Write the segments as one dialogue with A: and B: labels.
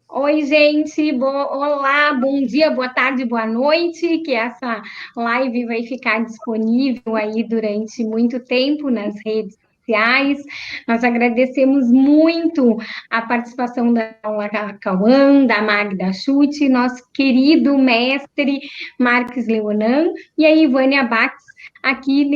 A: Oi, gente, olá, bom dia, boa tarde, boa noite, que essa live vai ficar disponível aí durante muito tempo nas redes sociais. Nós agradecemos muito a participação da Paula Cauã, da Magda Schutt, nosso querido mestre Marques Leonan e a Ivânia Bax, aqui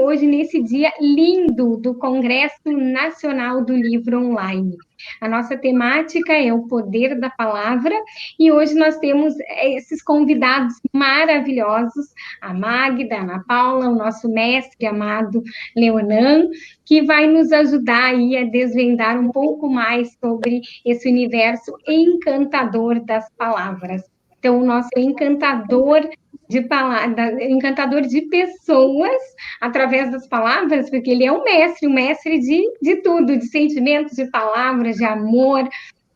A: hoje nesse dia lindo do Congresso Nacional do Livro Online. A nossa temática é o poder da palavra e hoje nós temos esses convidados maravilhosos, a Magda, a Ana Paula, o nosso mestre amado Leonan, que vai nos ajudar aí a desvendar um pouco mais sobre esse universo encantador das palavras. Então, o nosso encantador de pessoas através das palavras, porque ele é um mestre de tudo, de sentimentos, de palavras, de amor,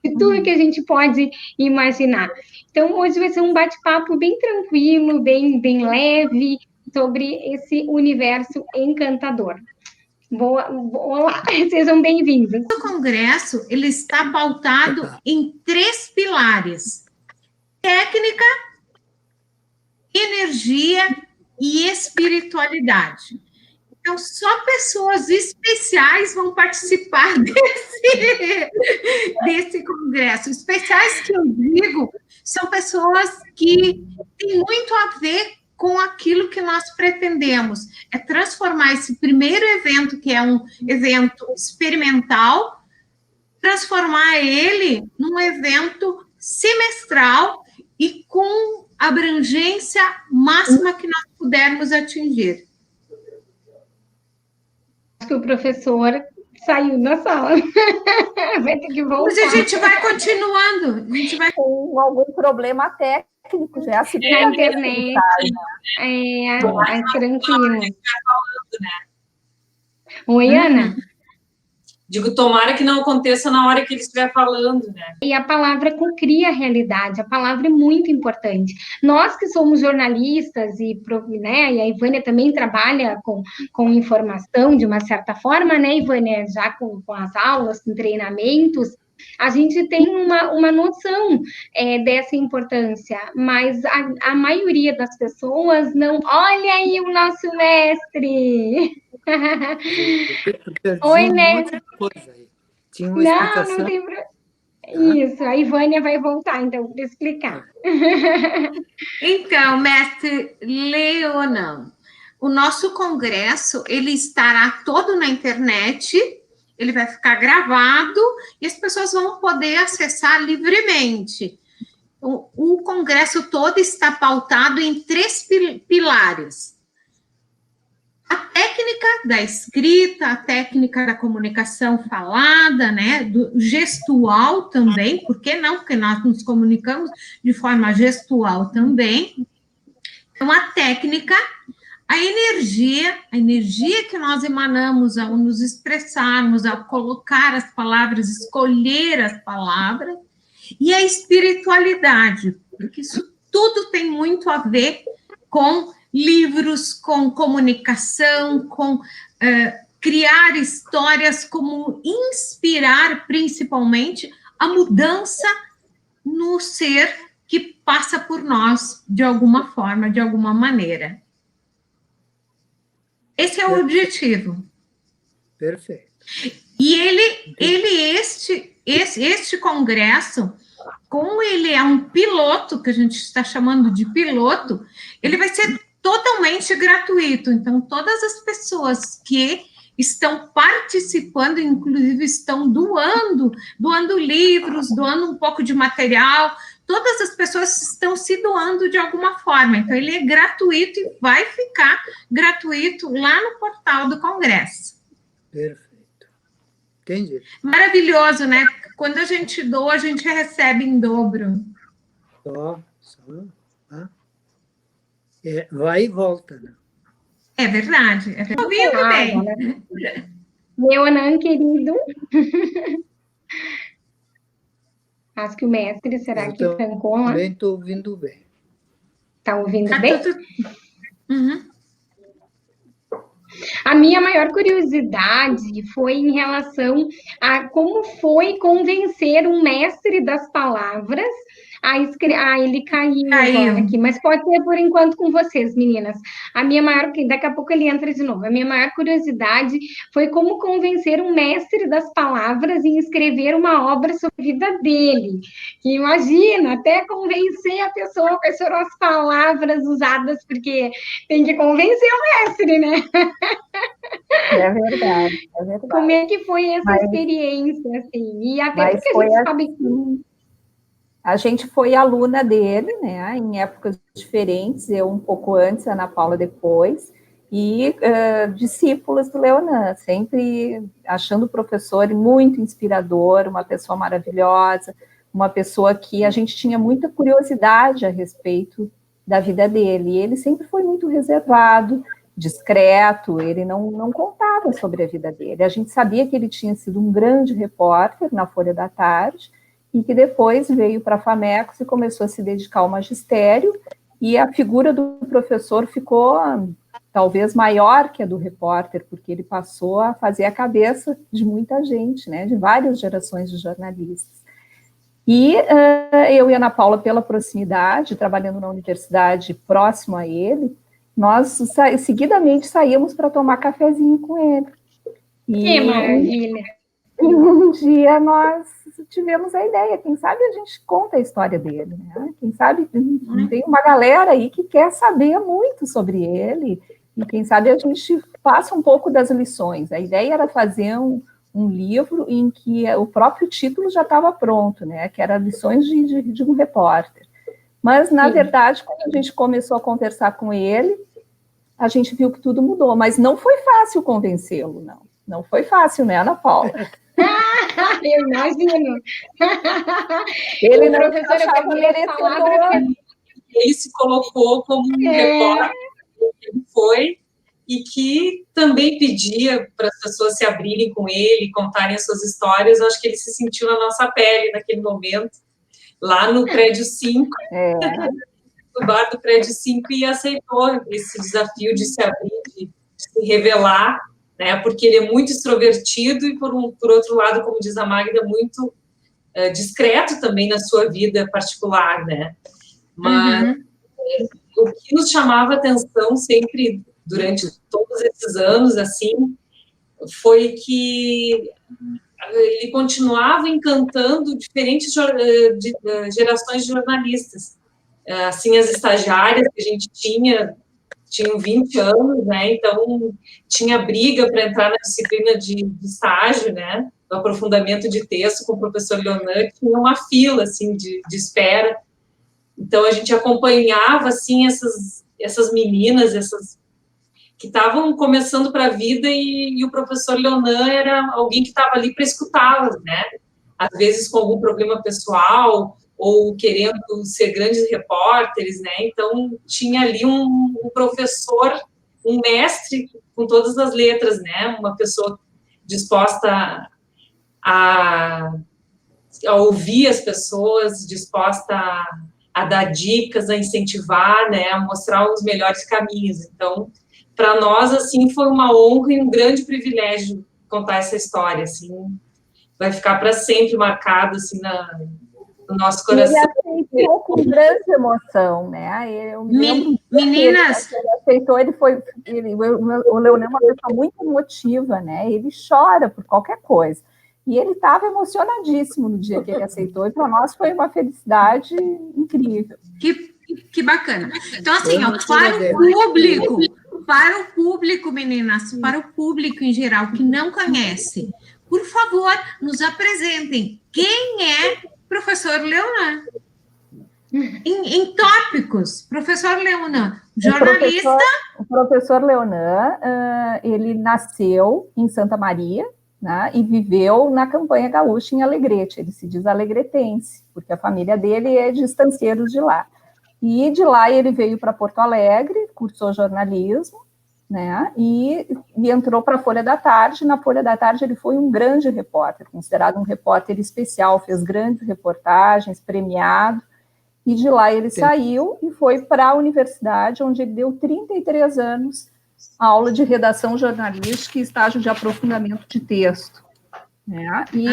A: de tudo que a gente pode imaginar. Então, hoje vai ser um bate-papo bem tranquilo, bem leve, sobre esse universo encantador. Olá, sejam bem-vindos.
B: O congresso ele está pautado em 3 pilares: técnica, energia e espiritualidade. Então, só pessoas especiais vão participar desse congresso. Especiais que eu digo são pessoas que têm muito a ver com aquilo que nós pretendemos. É transformar esse primeiro evento, que é um evento experimental, transformar ele num evento semestral e com abrangência máxima que nós pudermos atingir.
A: Acho que o professor saiu da sala. Vai ter que voltar.
B: Mas a gente vai continuando. A gente vai
C: com algum problema técnico, já é a segunda
A: a internet. Tranquilo. Oi, Ana.
D: Digo, tomara que não aconteça na hora que ele estiver falando, né?
A: E a palavra cria a realidade, a palavra é muito importante. Nós que somos jornalistas né, e a Ivânia também trabalha com informação de uma certa forma, né, Ivânia, já com as aulas, com treinamentos, a gente tem uma noção dessa importância, mas a maioria das pessoas não. Olha aí o nosso mestre! Oi, né?
E: Tinha uma explicação.
A: Não tem problema. Isso, a Ivânia vai voltar, então, para explicar.
B: Então, mestre Leonan, o nosso congresso, ele estará todo na internet, ele vai ficar gravado e as pessoas vão poder acessar livremente. O congresso todo está pautado em 3 pilares: a técnica da escrita, a técnica da comunicação falada, né, do gestual também, por que não? Porque nós nos comunicamos de forma gestual também. Então, a técnica, a energia que nós emanamos ao nos expressarmos, ao colocar as palavras, escolher as palavras, e a espiritualidade, porque isso tudo tem muito a ver com livros, com comunicação, com criar histórias, como inspirar, principalmente, a mudança no ser que passa por nós, de alguma forma, de alguma maneira. Esse é o objetivo.
E: Perfeito.
B: E este congresso, como ele é um piloto, que a gente está chamando de piloto, ele vai ser totalmente gratuito. Então, todas as pessoas que estão participando, inclusive estão doando livros, doando um pouco de material, todas as pessoas estão se doando de alguma forma. Então, ele é gratuito e vai ficar gratuito lá no portal do Congresso.
E: Perfeito. Entendi.
B: Maravilhoso, né? Quando a gente doa, a gente recebe em dobro.
E: Só. Vai e volta, né?
B: É verdade. Estou ouvindo bem.
A: Leonan, querido. Acho que o mestre, será que trancou lá?
E: Também estou ouvindo bem.
A: Está ouvindo bem?
B: Uhum.
A: A minha maior curiosidade foi em relação a como foi convencer um mestre das palavras ele caiu
B: Caiu.
A: agora aqui, mas pode ser por enquanto com vocês, meninas. A minha maior, daqui a pouco ele entra de novo. A minha maior curiosidade foi como convencer um mestre das palavras em escrever uma obra sobre a vida dele. Que imagina, até convencer a pessoa quais foram as palavras usadas, porque tem que convencer o mestre, né?
C: É verdade, é verdade.
A: Como é que foi essa
C: Mas-
A: experiência, assim? E até
C: mas
A: porque a
C: foi
A: gente sabe que
C: A gente foi aluna dele, né, em épocas diferentes, eu um pouco antes, a Ana Paula depois, e discípulos do Leonan, sempre achando o professor muito inspirador, uma pessoa maravilhosa, uma pessoa que a gente tinha muita curiosidade a respeito da vida dele, e ele sempre foi muito reservado, discreto, ele não contava sobre a vida dele, a gente sabia que ele tinha sido um grande repórter na Folha da Tarde, e que depois veio para a FAMECOS e começou a se dedicar ao magistério, e a figura do professor ficou talvez maior que a do repórter, porque ele passou a fazer a cabeça de muita gente, né, de várias gerações de jornalistas. E eu e a Ana Paula, pela proximidade, trabalhando na universidade próximo a ele, nós seguidamente saíamos para tomar cafezinho com ele.
A: que maravilha.
C: E um dia nós tivemos a ideia, quem sabe a gente conta a história dele, né? Quem sabe tem uma galera aí que quer saber muito sobre ele, e quem sabe a gente passa um pouco das lições. A ideia era fazer um livro em que o próprio título já estava pronto, né? Que era Lições de um Repórter. Mas, na verdade, quando a gente começou a conversar com ele, a gente viu que tudo mudou, mas não foi fácil convencê-lo, não. Não foi fácil, né, Ana Paula?
A: Eu imagino.
C: Ele
A: O
C: não
A: professor
C: achava
A: eu peguei as palavras
D: Ele se colocou como um repórter que ele foi e que também pedia para as pessoas se abrirem com ele, contarem as suas histórias. Eu acho que ele se sentiu na nossa pele naquele momento, lá no prédio 5, no bar do prédio 5, e aceitou esse desafio de se abrir, de se revelar, né? Porque ele é muito extrovertido e, por outro lado, como diz a Magda, muito discreto também na sua vida particular, né? Mas o que nos chamava atenção sempre, durante todos esses anos, assim, foi que ele continuava encantando diferentes gerações de jornalistas. Assim, as estagiárias que a gente tinham 20 anos, né? Então, tinha briga para entrar na disciplina de estágio, né? Do aprofundamento de texto com o professor Leonan, tinha uma fila, assim, de espera. Então, a gente acompanhava, assim, essas meninas, que estavam começando para a vida, e o professor Leonan era alguém que estava ali para escutá-las, né? Às vezes com algum problema pessoal, ou querendo ser grandes repórteres, né? Então, tinha ali um professor, um mestre com todas as letras, né? Uma pessoa disposta a ouvir as pessoas, disposta a dar dicas, a incentivar, né? A mostrar os melhores caminhos. Então, para nós, assim, foi uma honra e um grande privilégio contar essa história, assim, vai ficar para sempre marcado, assim, no nosso coração.
C: Ele aceitou com grande emoção, né? Eu me lembro
B: Meninas,
C: ele aceitou, o Leonan é uma pessoa muito emotiva, né? Ele chora por qualquer coisa. E ele estava emocionadíssimo no dia que ele aceitou, e para nós foi uma felicidade incrível.
B: que bacana. Então, assim, ó, para o público, meninas, para o público em geral que não conhece, por favor, nos apresentem quem é professor Leonan. Em tópicos, professor Leonan, jornalista.
C: O professor Leonan, ele nasceu em Santa Maria, né, e viveu na campanha gaúcha em Alegrete. Ele se diz alegretense, porque a família dele é de estancieiros de lá. E de lá ele veio para Porto Alegre, cursou jornalismo, né, e entrou para a Folha da Tarde. Na Folha da Tarde ele foi um grande repórter, considerado um repórter especial, fez grandes reportagens, premiado, e de lá ele saiu e foi para a universidade, onde ele deu 33 anos aula de redação jornalística e estágio de aprofundamento de texto, né? E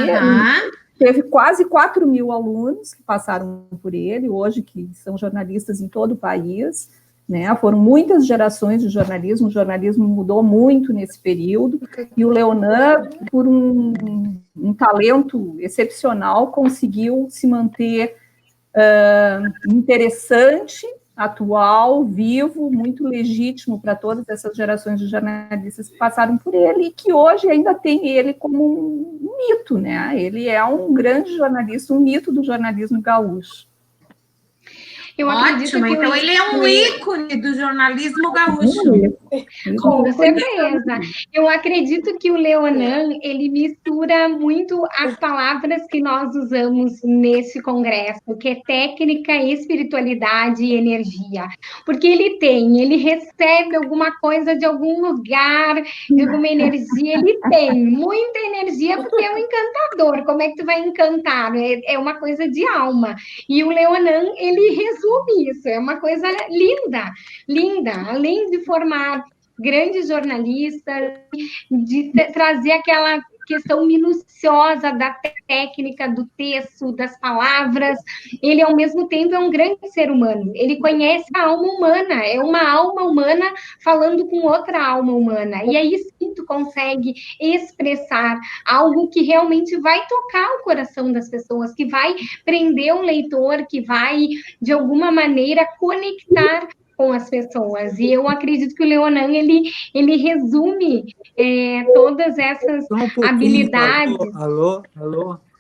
C: teve quase 4.000 alunos que passaram por ele, hoje que são jornalistas em todo o país, né? Foram muitas gerações de jornalismo, o jornalismo mudou muito nesse período, e o Leonan, por um talento excepcional, conseguiu se manter interessante, atual, vivo, muito legítimo para todas essas gerações de jornalistas que passaram por ele, e que hoje ainda tem ele como um mito, né? Ele é um grande jornalista, um mito do jornalismo gaúcho.
A: Eu acredito que
B: então ele é um ícone do jornalismo gaúcho.
A: Com certeza. Eu acredito que o Leonan, ele mistura muito as palavras que nós usamos nesse congresso, que é técnica, espiritualidade e energia. Porque ele recebe alguma coisa de algum lugar, de alguma energia, ele tem muita energia porque é um encantador. Como é que tu vai encantar? É uma coisa de alma. E o Leonan, ele resume isso, é uma coisa linda, linda, além de formar grandes jornalistas, de trazer aquela questão minuciosa da técnica, do texto, das palavras, ele ao mesmo tempo é um grande ser humano, ele conhece a alma humana, é uma alma humana falando com outra alma humana, e aí sim tu consegue expressar algo que realmente vai tocar o coração das pessoas, que vai prender o leitor, que vai, de alguma maneira, conectar com as pessoas. E eu acredito que o Leonan, ele resume todas essas habilidades.
E: Alô?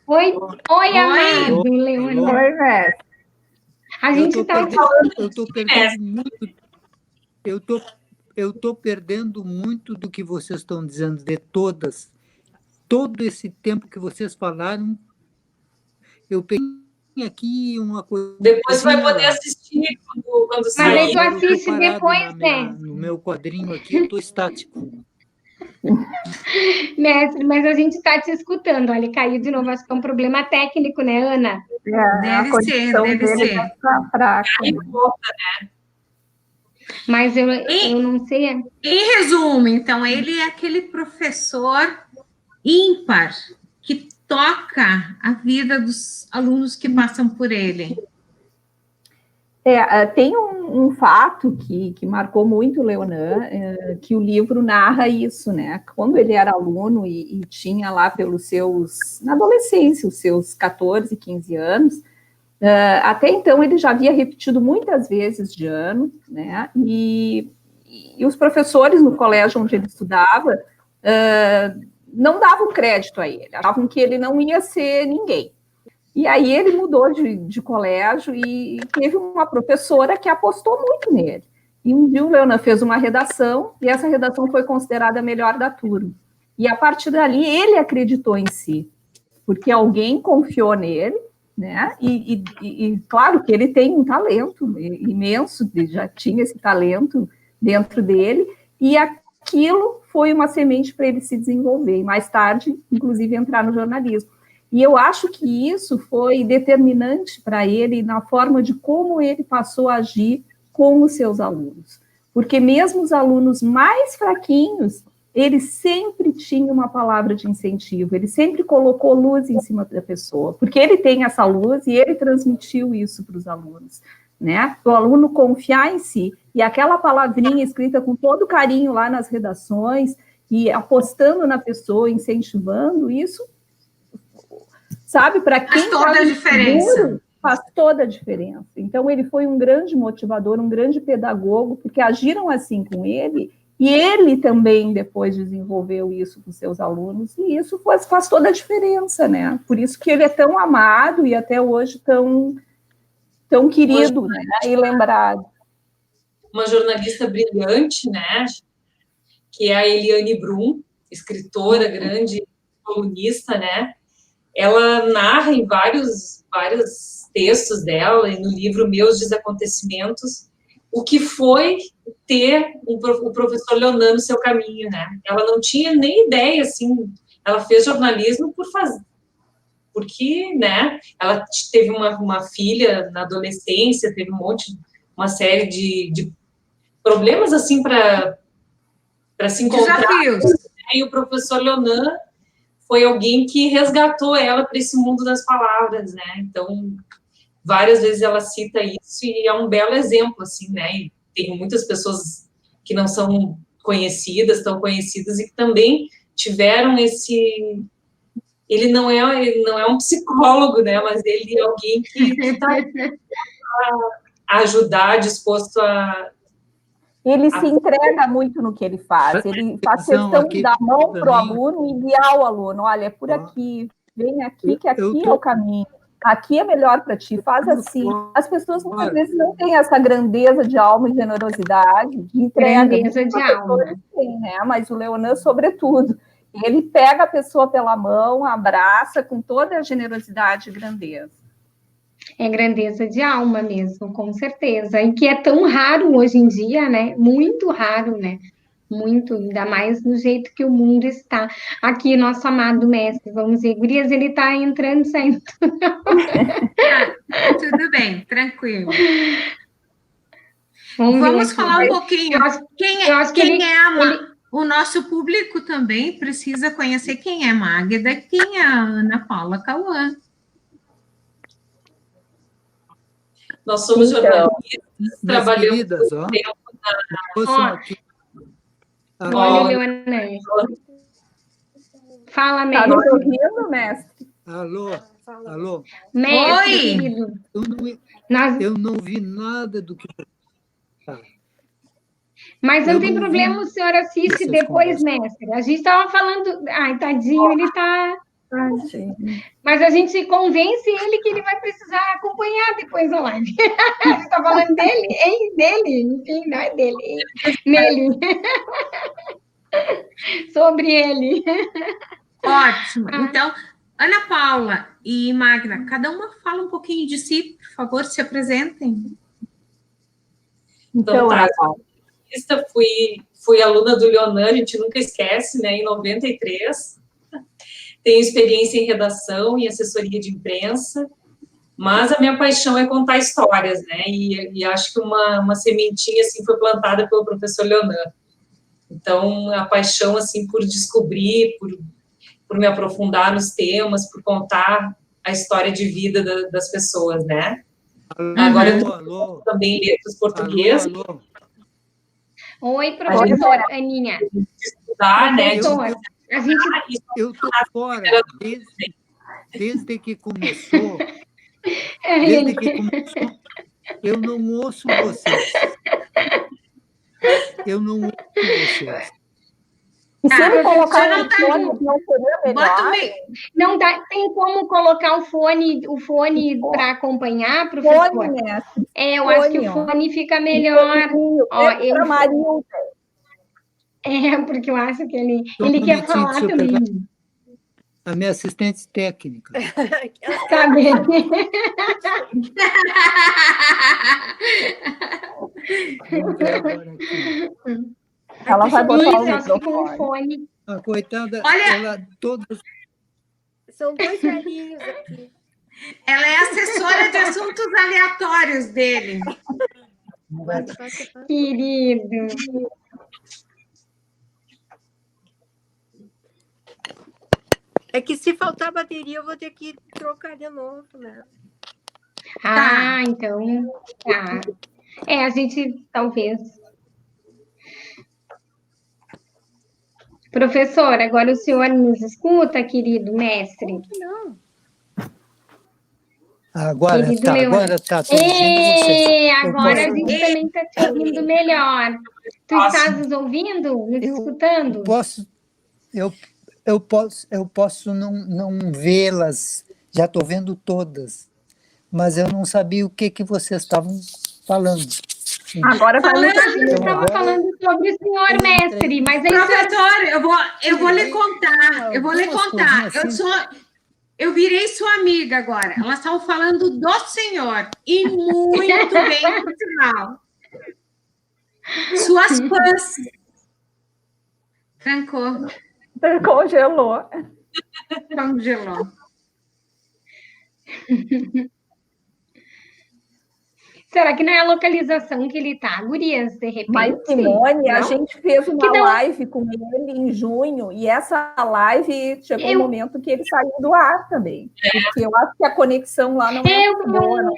A: Oi, amado Leonan.
C: Oi, mestre.
A: A gente está falando.
E: Eu estou perdendo muito. Eu estou perdendo muito do que vocês estão dizendo, de todas. Todo esse tempo que vocês falaram, eu peguei aqui uma coisa.
D: Depois vai poder assistir quando sair.
A: Mas aí tu assiste depois, né?
E: No meu quadrinho aqui, eu estou estático.
A: Mestre, mas a gente está te escutando. Olha, caiu de novo. Acho que é um problema técnico, né, Ana?
B: Deve ser.
C: Tá fraca.
A: Mas eu não sei.
B: Em resumo, então, ele é aquele professor ímpar que toca a vida dos alunos que passam por ele.
C: Tem um fato que marcou muito o Leonan, que o livro narra isso, né? Quando ele era aluno e tinha lá na adolescência, os seus 14, 15 anos, até então ele já havia repetido muitas vezes de ano, né? E os professores no colégio onde ele estudava não davam crédito a ele, achavam que ele não ia ser ninguém. E aí ele mudou de colégio e teve uma professora que apostou muito nele. E um dia o Leonan fez uma redação, e essa redação foi considerada a melhor da turma. E a partir dali ele acreditou em si, porque alguém confiou nele, né? E claro que ele tem um talento imenso, já tinha esse talento dentro dele, e aquilo foi uma semente para ele se desenvolver, e mais tarde, inclusive, entrar no jornalismo. E eu acho que isso foi determinante para ele na forma de como ele passou a agir com os seus alunos. Porque mesmo os alunos mais fraquinhos, ele sempre tinha uma palavra de incentivo, ele sempre colocou luz em cima da pessoa, porque ele tem essa luz e ele transmitiu isso para os alunos, né? O aluno confiar em si, e aquela palavrinha escrita com todo carinho lá nas redações, e apostando na pessoa, incentivando isso, sabe, para quem
B: faz toda a diferença.
C: Faz toda a diferença. Então, ele foi um grande motivador, um grande pedagogo, porque agiram assim com ele, e ele também depois desenvolveu isso com seus alunos, e isso faz toda a diferença, né? Por isso que ele é tão amado e até hoje tão querido, né? E lembrado.
D: Uma jornalista brilhante, né? Que é a Eliane Brum, escritora, grande colunista, né? Ela narra em vários textos dela, e no livro Meus Desacontecimentos, o que foi ter o professor Leonan no seu caminho, né? Ela não tinha nem ideia, assim, ela fez jornalismo por fazer, porque, né, ela teve uma filha na adolescência, teve uma série de problemas, assim, para para se encontrar.
B: Desafios.
D: E o professor Leonan foi alguém que resgatou ela para esse mundo das palavras, né? Então, várias vezes ela cita isso e é um belo exemplo, assim, né? E tem muitas pessoas que não são conhecidas, tão conhecidas, e que também tiveram esse... Ele não é um psicólogo, né? Mas ele é alguém que está a ajudar, disposto a...
C: Ele se entrega muito no que ele faz. Ele faz questão de dar mão para o aluno e guiar o aluno. Olha, é por aqui, vem aqui, que aqui é o caminho. Aqui é melhor para ti, faz assim. As pessoas muitas vezes não têm essa grandeza de alma e generosidade, de entrega.
A: Grandeza de alma.
C: Tem, né? Mas o Leonan, sobretudo, ele pega a pessoa pela mão, abraça com toda a generosidade e grandeza.
A: É grandeza de alma mesmo, com certeza. E que é tão raro hoje em dia, né? Muito raro, né? Muito, ainda mais do jeito que o mundo está. Aqui, nosso amado mestre, vamos ver, gurias, ele está entrando e saindo.
B: Tudo bem, tranquilo.
A: Vamos
B: falar um pouquinho. O nosso público também precisa conhecer quem é Magda, quem é a Ana Paula Cauã.
D: Nós somos jornalistas, trabalhamos
E: queridas,
D: muito tempo
A: Olha o Leonan. Fala, mestre.
C: Tá me ouvindo, mestre?
E: Alô?
A: Mestre,
B: Oi!
A: querido.
E: Eu não vi nada do que...
A: Mas não tem problema, o senhor assiste depois, mestre. A gente estava falando... Ai, tadinho, ele está... Mas a gente convence ele que ele vai precisar acompanhar depois a live. A gente está falando dele, enfim, não é dele, nele. Sobre ele.
B: Ótimo. Então, Ana Paula e Magda, cada uma fala um pouquinho de si, por favor, se apresentem.
D: Então, tá. Fui aluna do Leonan, a gente nunca esquece, né? Em 93. Tenho experiência em redação e assessoria de imprensa, mas a minha paixão é contar histórias, né? E acho que uma sementinha assim foi plantada pelo professor Leonan. Então, a paixão assim por descobrir, por me aprofundar nos temas, por contar a história de vida das pessoas, né? Agora eu estou também em letras portuguesas.
A: Oi, professora Aninha.
D: Estudar, né?
E: Eu estou fora desde que começou. Desde que começou, eu não ouço vocês.
C: E se ele colocar no fone, não seria melhor?
A: Não dá, tem como colocar o fone para acompanhar, professor?
C: Fone, né?
A: Eu acho que o fone fica melhor. Porque eu acho que ele quer falar também.
E: A minha assistente técnica.
A: Tá bem.
C: Ela vai botar o
A: microfone.
E: A coitada, todas...
F: São dois velhinhos aqui.
B: Ela é assessora de assuntos aleatórios dele.
A: Querido.
F: É que se faltar bateria, eu vou ter que trocar de novo, né?
A: Então... Tá. A gente, talvez... Professor, agora o senhor nos escuta, querido mestre?
F: Não.
E: Agora está tudo ouvindo.
A: Agora a gente também está te ouvindo melhor. Tu estás nos ouvindo? Nos escutando?
E: Eu posso não vê-las, já estou vendo todas, mas eu não sabia o que vocês estavam falando.
C: Agora
A: a gente estava falando sobre o senhor mestre, mas aí...
B: Professor, eu vou lhe contar, eu virei sua amiga agora. Elas estavam falando do senhor, e muito bem, por sinal. Suas fãs. Trancou.
C: Congelou.
A: Será que não é a localização que ele está, gurias, de
C: Mas,
A: repente?
C: Simone, a
A: Não?
C: gente fez
A: Que
C: uma
A: não,
C: live com ele em junho, e essa live chegou um
A: eu,
C: momento que ele saiu do ar também. Porque eu acho que a conexão lá não é
A: eu,
C: muito boa, não.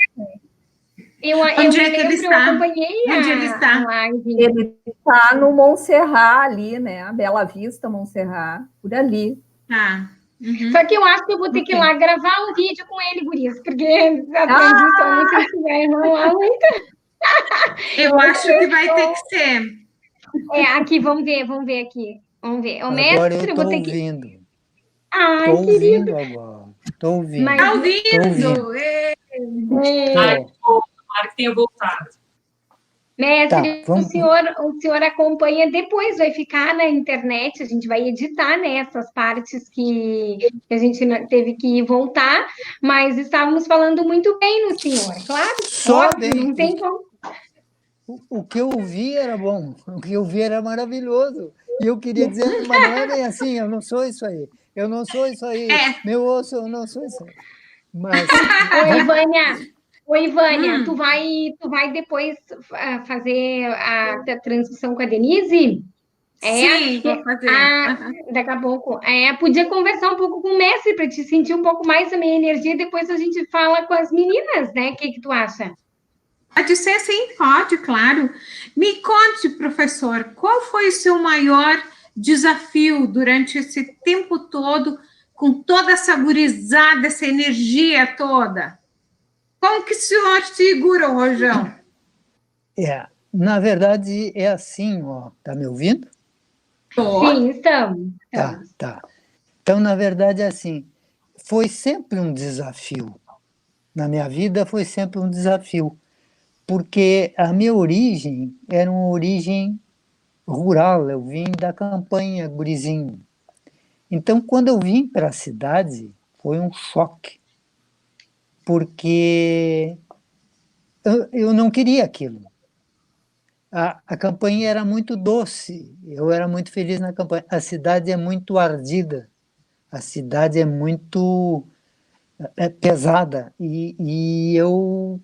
A: eu
B: Onde
A: me
B: é que ele
A: lembro, eu
B: está?
A: acompanhei
B: Onde ele
A: a
B: está?
A: live.
C: Ele está no Montserrat ali, né? A Bela Vista, Montserrat, por ali.
B: Tá. Uhum.
A: Só que eu acho que eu vou ter que ir
B: Ok.
A: lá gravar um vídeo com ele, gurias, porque a transição não sei se vai rolar muito.
B: Eu acho que vai ter que ser.
A: Aqui, vamos ver aqui. Vamos ver. O
E: Agora eu
A: mestre, eu vou
E: estou
A: ter que.
E: ouvindo.
A: Ai,
E: Estou
A: querido.
E: ouvindo agora. Estou ouvindo.
A: Mas
B: Tá
E: Estou ouvindo.
B: ouvindo?
D: Ai,
E: Tô.
D: tomara que tenha voltado.
A: mestre,
E: Tá, vamos.
A: o senhor acompanha depois, vai ficar na internet, a gente vai editar, né, essas partes que a gente teve que voltar, mas estávamos falando muito bem no senhor, claro,
E: Só
A: óbvio,
E: bem.
A: não tem como.
E: O que eu vi era bom, o que eu vi era maravilhoso. E eu queria dizer, mas não é bem assim, eu não sou isso aí. Eu não sou isso aí.
B: É.
E: Meu osso, eu não sou isso aí. Mas
A: Oi, Vânia. Oi, Vânia,
B: Hum.
A: tu vai depois fazer a transmissão com a Denise?
B: Sim, vou fazer.
A: Daqui a pouco. Podia conversar um pouco com o mestre para te sentir um pouco mais a minha energia. Depois a gente fala com as meninas, né? O que tu acha?
B: Pode ser, sim, pode, claro. Me conte, professor, qual foi o seu maior desafio durante esse tempo todo, com toda essa gurizada, essa energia toda? Como que o senhor segurou, Rojão?
E: na verdade, é assim, ó. Tá me ouvindo?
A: Sim, estamos.
E: Tá. Então, na verdade, é assim. Foi sempre um desafio. Na minha vida, foi sempre um desafio. Porque a minha origem era uma origem rural, eu vim da campanha, gurizinho. Então, quando eu vim para a cidade, foi um choque, porque eu não queria aquilo. A campanha era muito doce, eu era muito feliz na campanha. A cidade é muito ardida, a cidade é muito pesada, e eu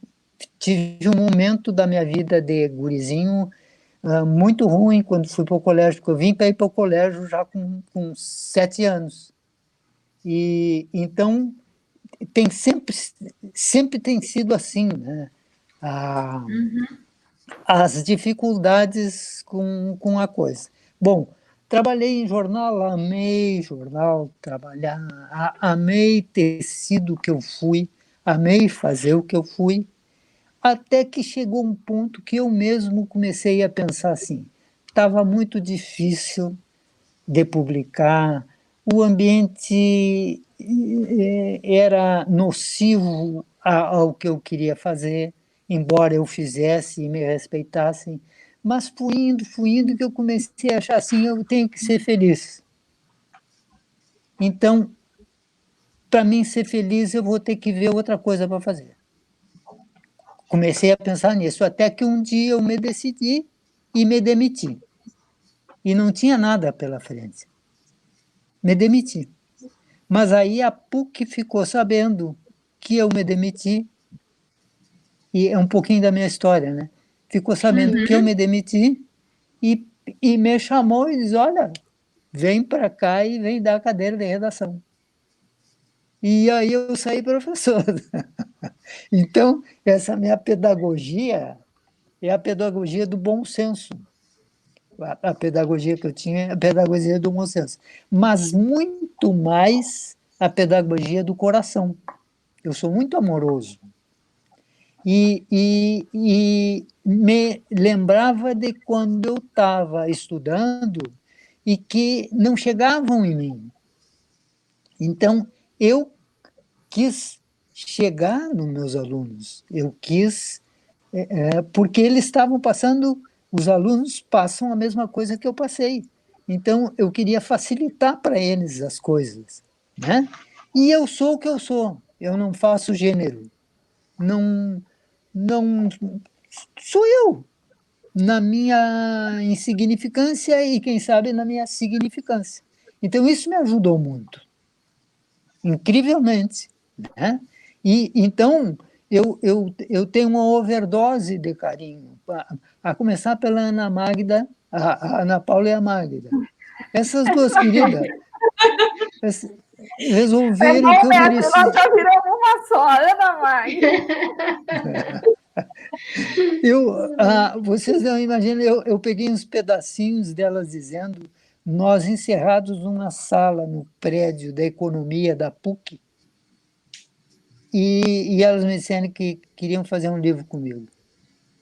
E: tive um momento da minha vida de gurizinho muito ruim quando fui para o colégio, porque eu vim para ir para o colégio já com 7 anos. E então sempre tem sido assim, né? As dificuldades com a coisa. Bom, trabalhei em jornal, amei jornal, trabalhar, amei ter sido o que eu fui, amei fazer o que eu fui, até que chegou um ponto que eu mesmo comecei a pensar assim, estava muito difícil de publicar, o ambiente era nocivo ao que eu queria fazer, embora eu fizesse e me respeitassem, mas fui indo que eu comecei a achar assim, eu tenho que ser feliz. Então, para mim ser feliz, eu vou ter que ver outra coisa para fazer. Comecei a pensar nisso, até que um dia eu me decidi e me demiti. E não tinha nada pela frente. Me demiti. Mas aí a PUC ficou sabendo que eu me demiti, e é um pouquinho da minha história, né? Ficou sabendo que eu me demiti e me chamou e disse, olha, vem para cá e vem dar a cadeira de redação. E aí eu saí professor. Então, essa minha pedagogia é a pedagogia do bom senso. A pedagogia que eu tinha é a pedagogia do bom senso. Mas muito mais a pedagogia do coração. Eu sou muito amoroso. E me lembrava de quando eu estava estudando e que não chegavam em mim. Então, eu quis chegar nos meus alunos, eu quis, porque eles estavam passando, os alunos passam a mesma coisa que eu passei. Então, eu queria facilitar para eles as coisas, né? E eu sou o que eu sou, eu não faço gênero, não sou eu, na minha insignificância e, quem sabe, na minha significância. Então, isso me ajudou muito, incrivelmente, né? E então eu tenho uma overdose de carinho, a começar pela Ana Magda, a Ana Paula e a Magda. Essas duas queridas resolveram que eu merecia.
C: Nós já viramos uma só, Ana Magda.
E: Vocês não imaginam, eu peguei uns pedacinhos delas dizendo: nós encerrados numa sala no prédio da economia da PUC, e elas me disseram que queriam fazer um livro comigo.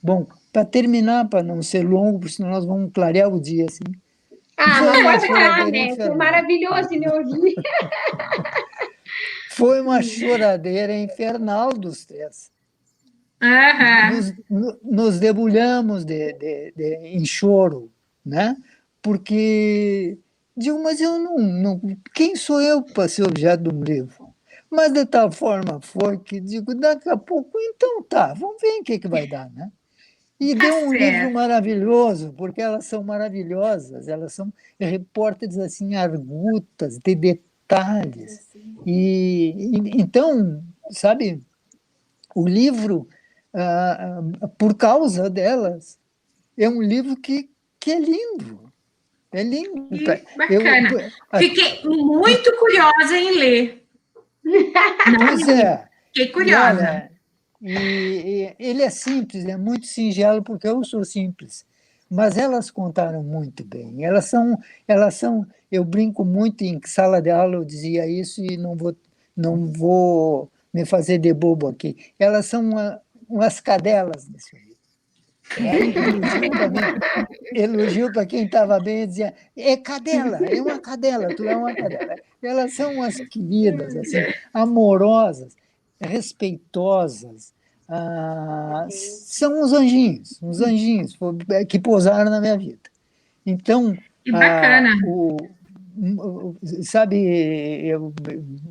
E: Bom, para terminar, para não ser longo, porque senão nós vamos clarear o dia assim.
A: Não pode parar, né? Foi maravilhoso me ouvir.
E: Foi uma choradeira infernal dos três. Nos debulhamos em choro, né? Porque digo, mas eu não, quem sou eu para ser objeto de um livro? Mas de tal forma foi que digo, daqui a pouco, então tá, vamos ver em que vai dar, né? E deu um livro maravilhoso, porque elas são maravilhosas, elas são repórteres assim, argutas, de detalhes. Então, sabe, o livro, por causa delas, é um livro que é lindo. É lindo.
B: Bacana. Fiquei muito curiosa em ler.
E: Pois é.
B: Fiquei curiosa.
E: Olha, e ele é simples, é muito singelo, porque eu sou simples. Mas elas contaram muito bem. Elas são. Eu brinco muito em sala de aula, eu dizia isso e não vou me fazer de bobo aqui. Elas são umas cadelas nesse livro. Elogio para quem estava bem, dizia: é cadela, é uma cadela, tu é uma cadela. Elas são umas queridas, assim, amorosas, respeitosas, são uns anjinhos que pousaram na minha vida. Então,
B: que bacana.
E: Sabe, eu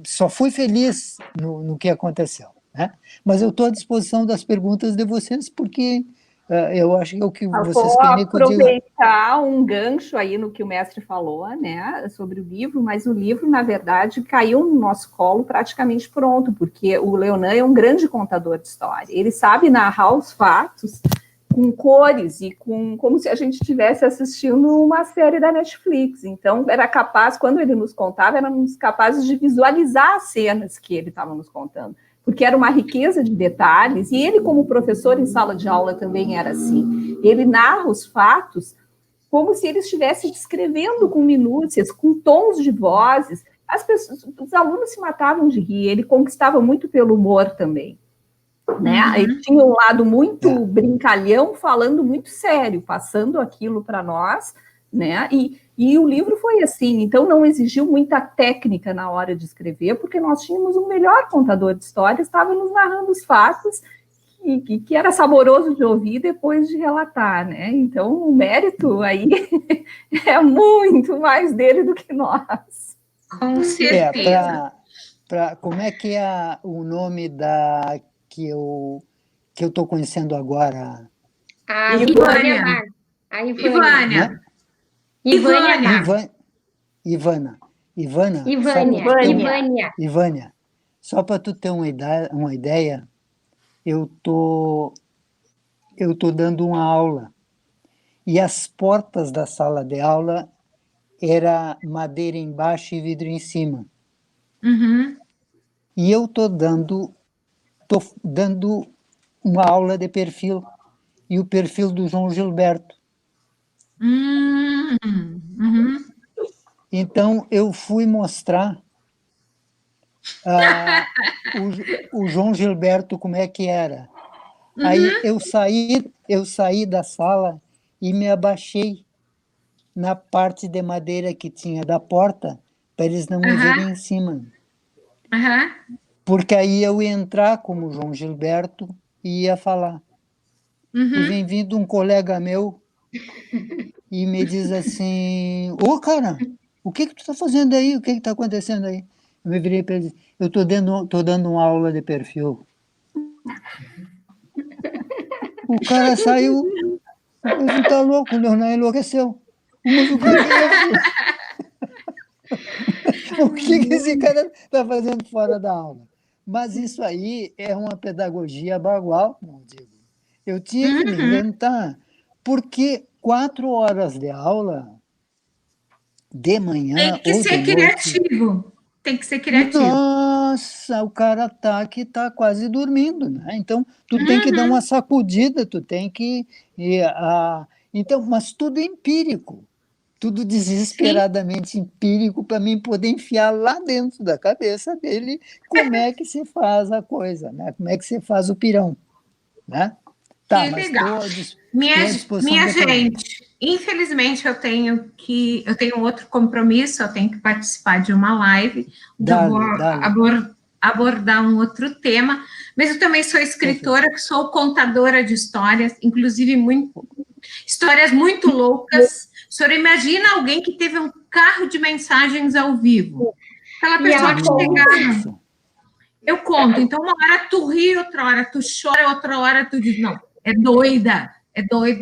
E: só fui feliz no que aconteceu, né? Mas eu estou à disposição das perguntas de vocês, porque eu acho que é o que vocês querem que eu diga.
C: Aproveitar um gancho aí no que o mestre falou, né, sobre o livro, mas o livro, na verdade, caiu no nosso colo praticamente pronto, porque o Leonan é um grande contador de história. Ele sabe narrar os fatos com cores e como se a gente estivesse assistindo uma série da Netflix. Então, era capaz, quando ele nos contava, éramos capazes de visualizar as cenas que ele estava nos contando, porque era uma riqueza de detalhes, e ele, como professor em sala de aula, também era assim. Ele narra os fatos como se ele estivesse descrevendo com minúcias, com tons de vozes. Os alunos se matavam de rir, ele conquistava muito pelo humor também. Né? Ele tinha um lado muito brincalhão, falando muito sério, passando aquilo para nós, né? E o livro foi assim, então não exigiu muita técnica na hora de escrever, porque nós tínhamos um melhor contador de histórias, estava nos narrando os fatos, que era saboroso de ouvir depois de relatar, né? Então o mérito aí é muito mais dele do que nós.
B: Com certeza.
E: Como é que é o nome da que eu estou conhecendo agora?
A: A Ivânia.
E: Ivânia. Só para tu ter uma ideia, eu tô dando uma aula e as portas da sala de aula era madeira embaixo e vidro em cima. E eu tô dando uma aula de perfil, e o perfil do João Gilberto. Então, eu fui mostrar o João Gilberto como é que era. Aí eu saí da sala e me abaixei na parte de madeira que tinha da porta, para eles não me verem em cima. Porque aí eu ia entrar como João Gilberto e ia falar. E vem vindo um colega meu e me diz assim: ô, cara, o que tu está fazendo aí? O que está acontecendo aí? Eu me virei para ele e disse: eu estou dando uma aula de perfil. O cara saiu, eu disse: tá louco, o Leonan enlouqueceu. Mas o que é isso? O que esse cara está fazendo fora da aula? Mas isso aí é uma pedagogia bagual, como digo. Eu tinha que me inventar, porque 4 horas de aula de manhã
B: Tem que
E: ou de
B: ser
E: noite,
B: criativo. Tem que ser criativo.
E: nossa, o cara tá quase dormindo, né? Então, tu tem que dar uma sacudida, tu tem que... então, mas tudo empírico. Tudo desesperadamente empírico para mim poder enfiar lá dentro da cabeça dele como é que se faz a coisa, né? Como é que se faz o pirão, né? Tá,
B: Que
E: mas
B: legal.
E: estou à disposição
B: Minha
E: da pergunta.
B: gente, infelizmente eu tenho outro compromisso, eu tenho que participar de uma live, onde eu vou
E: Dale.
B: abordar um outro tema, mas eu também sou escritora, sou contadora de histórias, inclusive histórias muito loucas. O senhor imagina alguém que teve um carro de mensagens ao vivo? Aquela
A: E
B: pessoa
A: ela
B: que
A: conta.
B: chegava, eu conto, então uma hora tu ri, outra hora tu chora, outra hora tu diz, não, é doida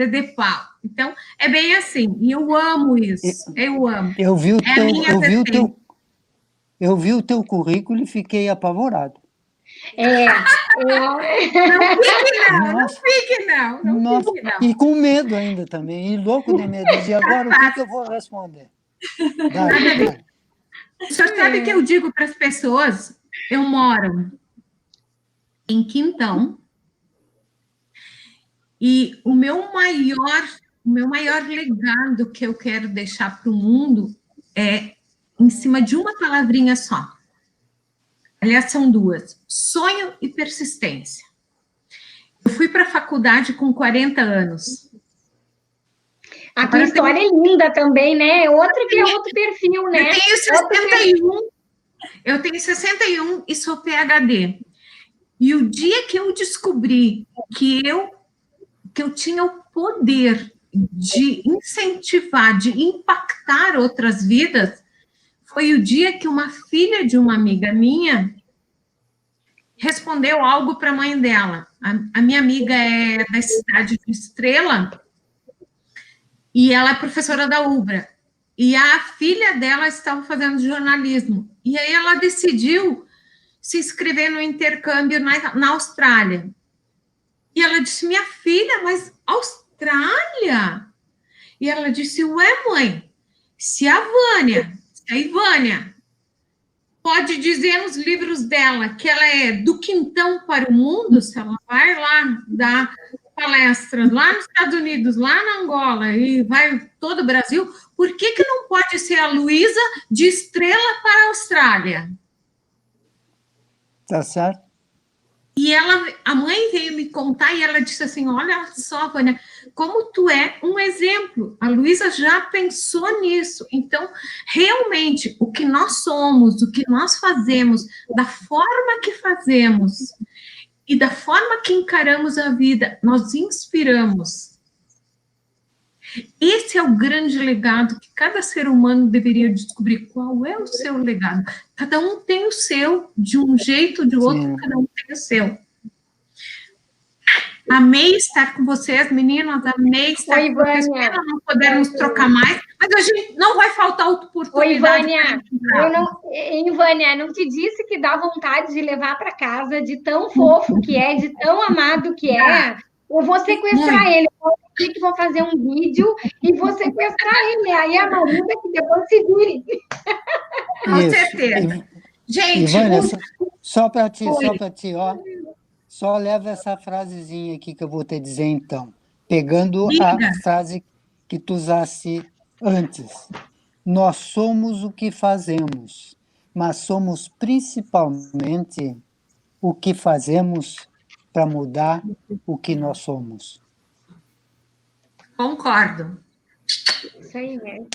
B: de pau. Então, é bem assim, e eu amo isso, eu amo.
E: Eu vi o
B: É a minha vertente.
E: eu vi o teu currículo e fiquei apavorado.
B: Não fique não,
E: Nossa,
B: não fique não.
E: e com medo ainda também, e louco de medo, de agora o que eu vou responder? Dale.
B: O senhor sabe que eu digo para as pessoas, eu moro em Quintão, e o meu maior legado que eu quero deixar para o mundo é em cima de uma palavrinha só. Aliás, são duas: sonho e persistência. Eu fui para a faculdade com 40 anos.
A: A tua história é linda também, né? Outro perfil, né?
B: Eu tenho 61 e sou PhD. E o dia que eu descobri que eu tinha o poder de incentivar, de impactar outras vidas, foi o dia que uma filha de uma amiga minha respondeu algo para a mãe dela. A minha amiga é da cidade de Estrela e ela é professora da UBRA. E a filha dela estava fazendo jornalismo. E aí ela decidiu se inscrever no intercâmbio na Austrália. E ela disse, minha filha, mas Austrália? E ela disse, ué, mãe, se a Ivânia pode dizer nos livros dela que ela é do quintão para o mundo, se ela vai lá dar palestras lá nos Estados Unidos, lá na Angola, e vai todo o Brasil, por que não pode ser a Luísa de Estrela para a Austrália?
E: Tá certo?
B: E a mãe veio me contar e ela disse assim, olha só, Vânia, como tu é um exemplo. A Luísa já pensou nisso. Então, realmente, o que nós somos, o que nós fazemos, da forma que fazemos e da forma que encaramos a vida, nós inspiramos. Esse é o grande legado que cada ser humano deveria descobrir. Qual é o seu legado? Cada um tem o seu, de um jeito ou de outro, sim, cada um tem o seu. Amei estar com vocês, meninas, amei estar com vocês. Pena não podermos trocar mais, mas a gente não vai faltar oportunidade.
A: Oi, Vânia, não te disse que dá vontade de levar para casa, de tão fofo que é, de tão amado que é? Eu vou sequestrar ele. Que vou fazer um vídeo e vou sequestrar ele. Aí a Marilda que depois se vire.
B: Com certeza. Gente,
E: Ivânia, só para ti, ó. Só leva essa frasezinha aqui que eu vou te dizer então. Pegando a frase que tu usaste antes. Nós somos o que fazemos, mas somos principalmente o que fazemos para mudar o que nós somos.
B: Concordo.
A: Isso aí, né?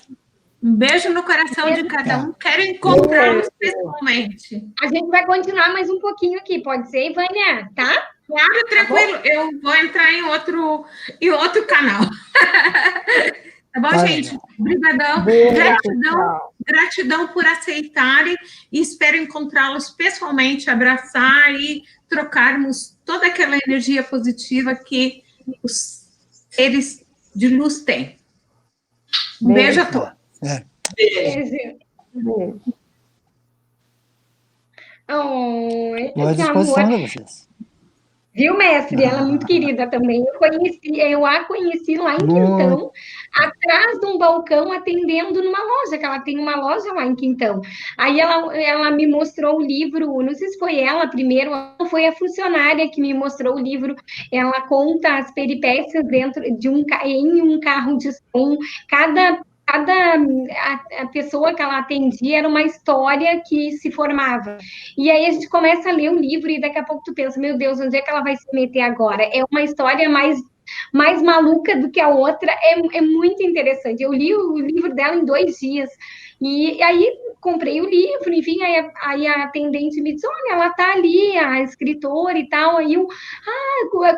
B: Um beijo no coração de cada um. Quero encontrá-los pessoalmente.
A: A gente vai continuar mais um pouquinho aqui, pode ser, Vânia? Tá?
B: Claro, tranquilo. Tá, eu vou entrar em outro canal. Tá bom, gente? Obrigadão. Gratidão por aceitarem e espero encontrá-los pessoalmente, abraçar e trocarmos toda aquela energia positiva que os seres de luz têm. Um beijo a todos.
A: Beijo. Oh,
E: Estou à
A: que amor.
E: disposição de vocês.
A: Viu, mestre? Ela é muito querida também. Eu a conheci lá em
E: Muito.
A: Quintão, atrás de um balcão, atendendo numa loja, que ela tem uma loja lá em Quintão. Aí ela me mostrou o livro, não sei se foi ela primeiro, ou foi a funcionária que me mostrou o livro. Ela conta as peripécias dentro de em um carro de som, cada a pessoa que ela atendia era uma história que se formava. E aí a gente começa a ler o livro e daqui a pouco tu pensa, meu Deus, onde é que ela vai se meter agora? É uma história mais maluca do que a outra, é muito interessante. Eu li o livro dela em 2 dias, e aí comprei o livro, enfim, aí a atendente me disse, olha, ela tá ali, a escritora e tal, aí eu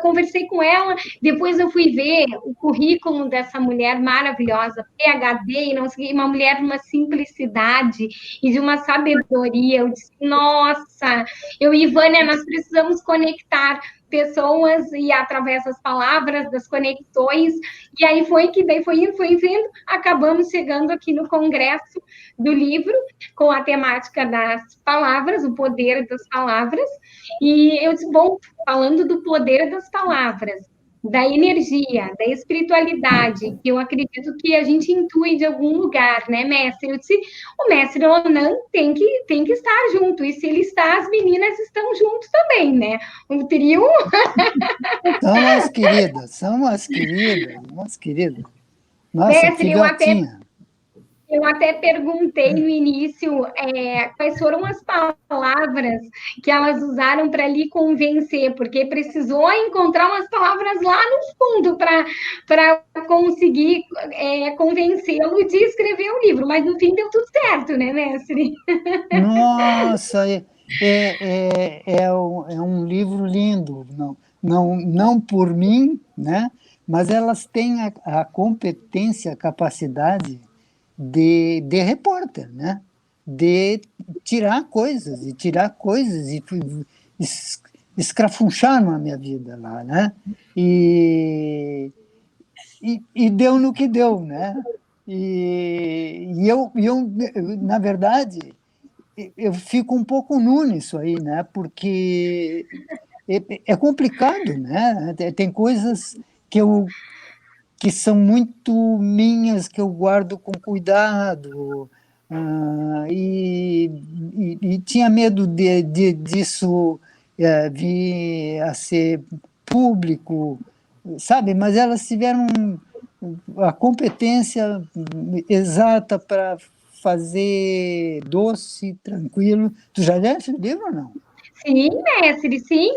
A: conversei com ela, depois eu fui ver o currículo dessa mulher maravilhosa, PhD, não sei, uma mulher de uma simplicidade e de uma sabedoria. Eu disse, nossa, eu e Vânia, nós precisamos conectar pessoas e através das palavras, das conexões, e aí daí foi indo, acabamos chegando aqui no congresso do livro, com a temática das palavras, o poder das palavras, e eu disse, bom, falando do poder das palavras, da energia, da espiritualidade, que eu acredito que a gente intui de algum lugar, né, mestre? Eu disse, o mestre Onan tem que estar junto, e se ele está, as meninas estão juntos também, né? O trio.
E: São as queridas, são as queridas, umas queridas. Nossa, que
A: Mestre,
E: filhotinha.
A: eu até perguntei no início quais foram as palavras que elas usaram para lhe convencer, porque precisou encontrar umas palavras lá no fundo para conseguir convencê-lo de escrever o livro, mas no fim deu tudo certo, né, mestre?
E: Nossa, é um livro lindo, não por mim, né? Mas elas têm a competência, a capacidade de repórter, né? De tirar coisas e escrafunchar na minha vida lá, né? E deu no que deu, né? E eu, na verdade, eu fico um pouco nu nisso aí, né? Porque é complicado, né? Tem coisas que são muito minhas, que eu guardo com cuidado, e tinha medo disso vir a ser público, sabe? Mas elas tiveram a competência exata para fazer doce, tranquilo. Tu já leste o livro ou não?
A: Sim, mestre, sim.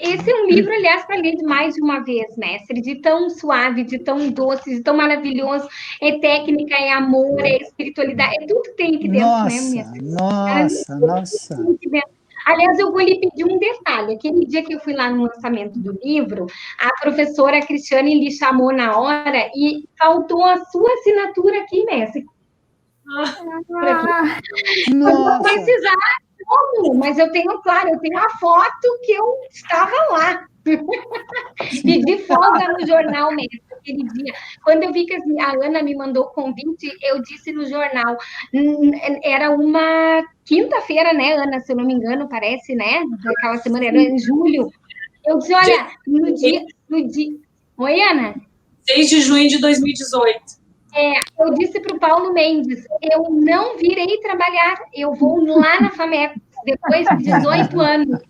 A: Esse é um livro, aliás, para ler de mais de uma vez, mestre, de tão suave, de tão doce, de tão maravilhoso. É técnica, é amor, é espiritualidade, é tudo que tem aqui dentro, né, mestre?
E: Nossa.
A: Aliás, eu vou lhe pedir um detalhe. Aquele dia que eu fui lá no lançamento do livro, a professora Cristiane lhe chamou na hora e faltou a sua assinatura aqui, mestre. Por aqui. Eu vou precisar, mas eu tenho a foto que eu estava lá. Pedi folga no jornal mesmo, aquele dia. Quando eu vi que a Ana me mandou o convite, eu disse no jornal. Era uma quinta-feira, né, Ana? Se eu não me engano, parece, né? Daquela semana, era em julho. Eu disse, olha, no dia... Oi, Ana?
D: 6 de junho de 2018.
A: Eu disse para o Paulo Mendes, eu não virei trabalhar, eu vou lá na FAMECO, depois de 18 anos,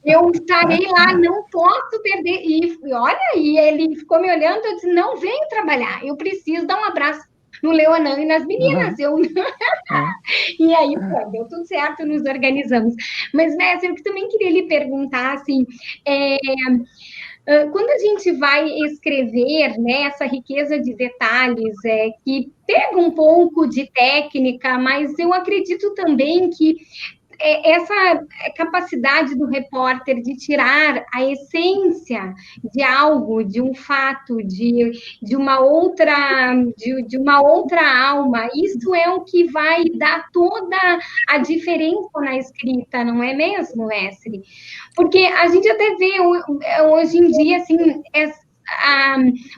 A: eu estarei lá, não posso perder. E olha, e ele ficou me olhando, eu disse, não venho trabalhar, eu preciso dar um abraço no Leonan e nas meninas. E aí, pô, deu tudo certo, nos organizamos. Mas, mestre, eu também queria lhe perguntar, assim, quando a gente vai escrever, né, essa riqueza de detalhes, que pega um pouco de técnica, mas eu acredito também que essa capacidade do repórter de tirar a essência de algo, de um fato, de uma outra alma, isso é o que vai dar toda a diferença na escrita, não é mesmo, mestre? Porque a gente até vê hoje em dia, assim,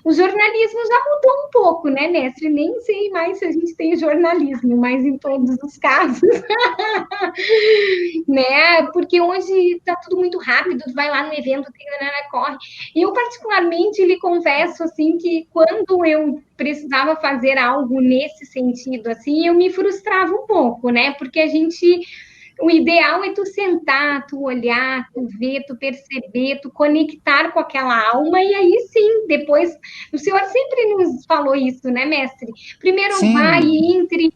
A: o jornalismo já mudou um pouco, né, mestre? Nem sei mais se a gente tem jornalismo, mas em todos os casos, né? Porque hoje está tudo muito rápido, tu vai lá no evento, corre. E eu, particularmente, lhe confesso, assim, que quando eu precisava fazer algo nesse sentido, assim, eu me frustrava um pouco, né? Porque o ideal é tu sentar, tu olhar, tu ver, tu perceber, tu conectar com aquela alma, e aí sim, depois, o senhor sempre nos falou isso, né, mestre? Primeiro vai,
E: Sim,
A: entre,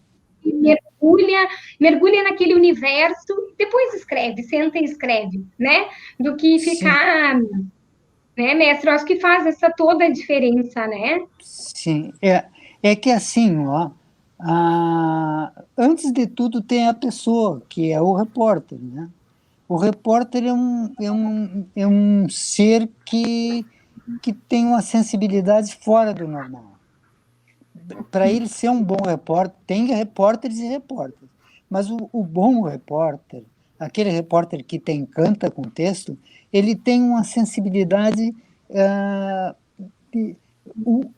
A: mergulha naquele universo, depois escreve, senta e escreve, né? Do que
E: sim,
A: ficar, né, mestre? Eu acho que faz essa toda a diferença, né?
E: sim. É que assim, ó, antes de tudo tem a pessoa, que é o repórter, né? O repórter é um ser que tem uma sensibilidade fora do normal. Para ele ser um bom repórter, tem repórteres e repórteres. Mas o bom repórter, aquele repórter que te encanta com o texto, ele tem uma sensibilidade ah,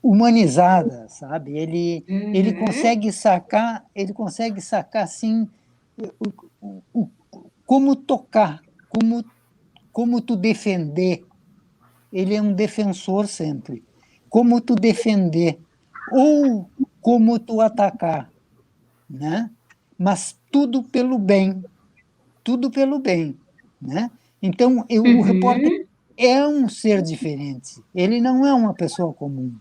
E: humanizada, sabe? Ele consegue sacar assim como tocar, como tu defender. Ele é um defensor sempre. Como tu defender ou como tu atacar, né? Mas tudo pelo bem, né? Então, o repórter é um ser diferente. Ele não é uma pessoa comum.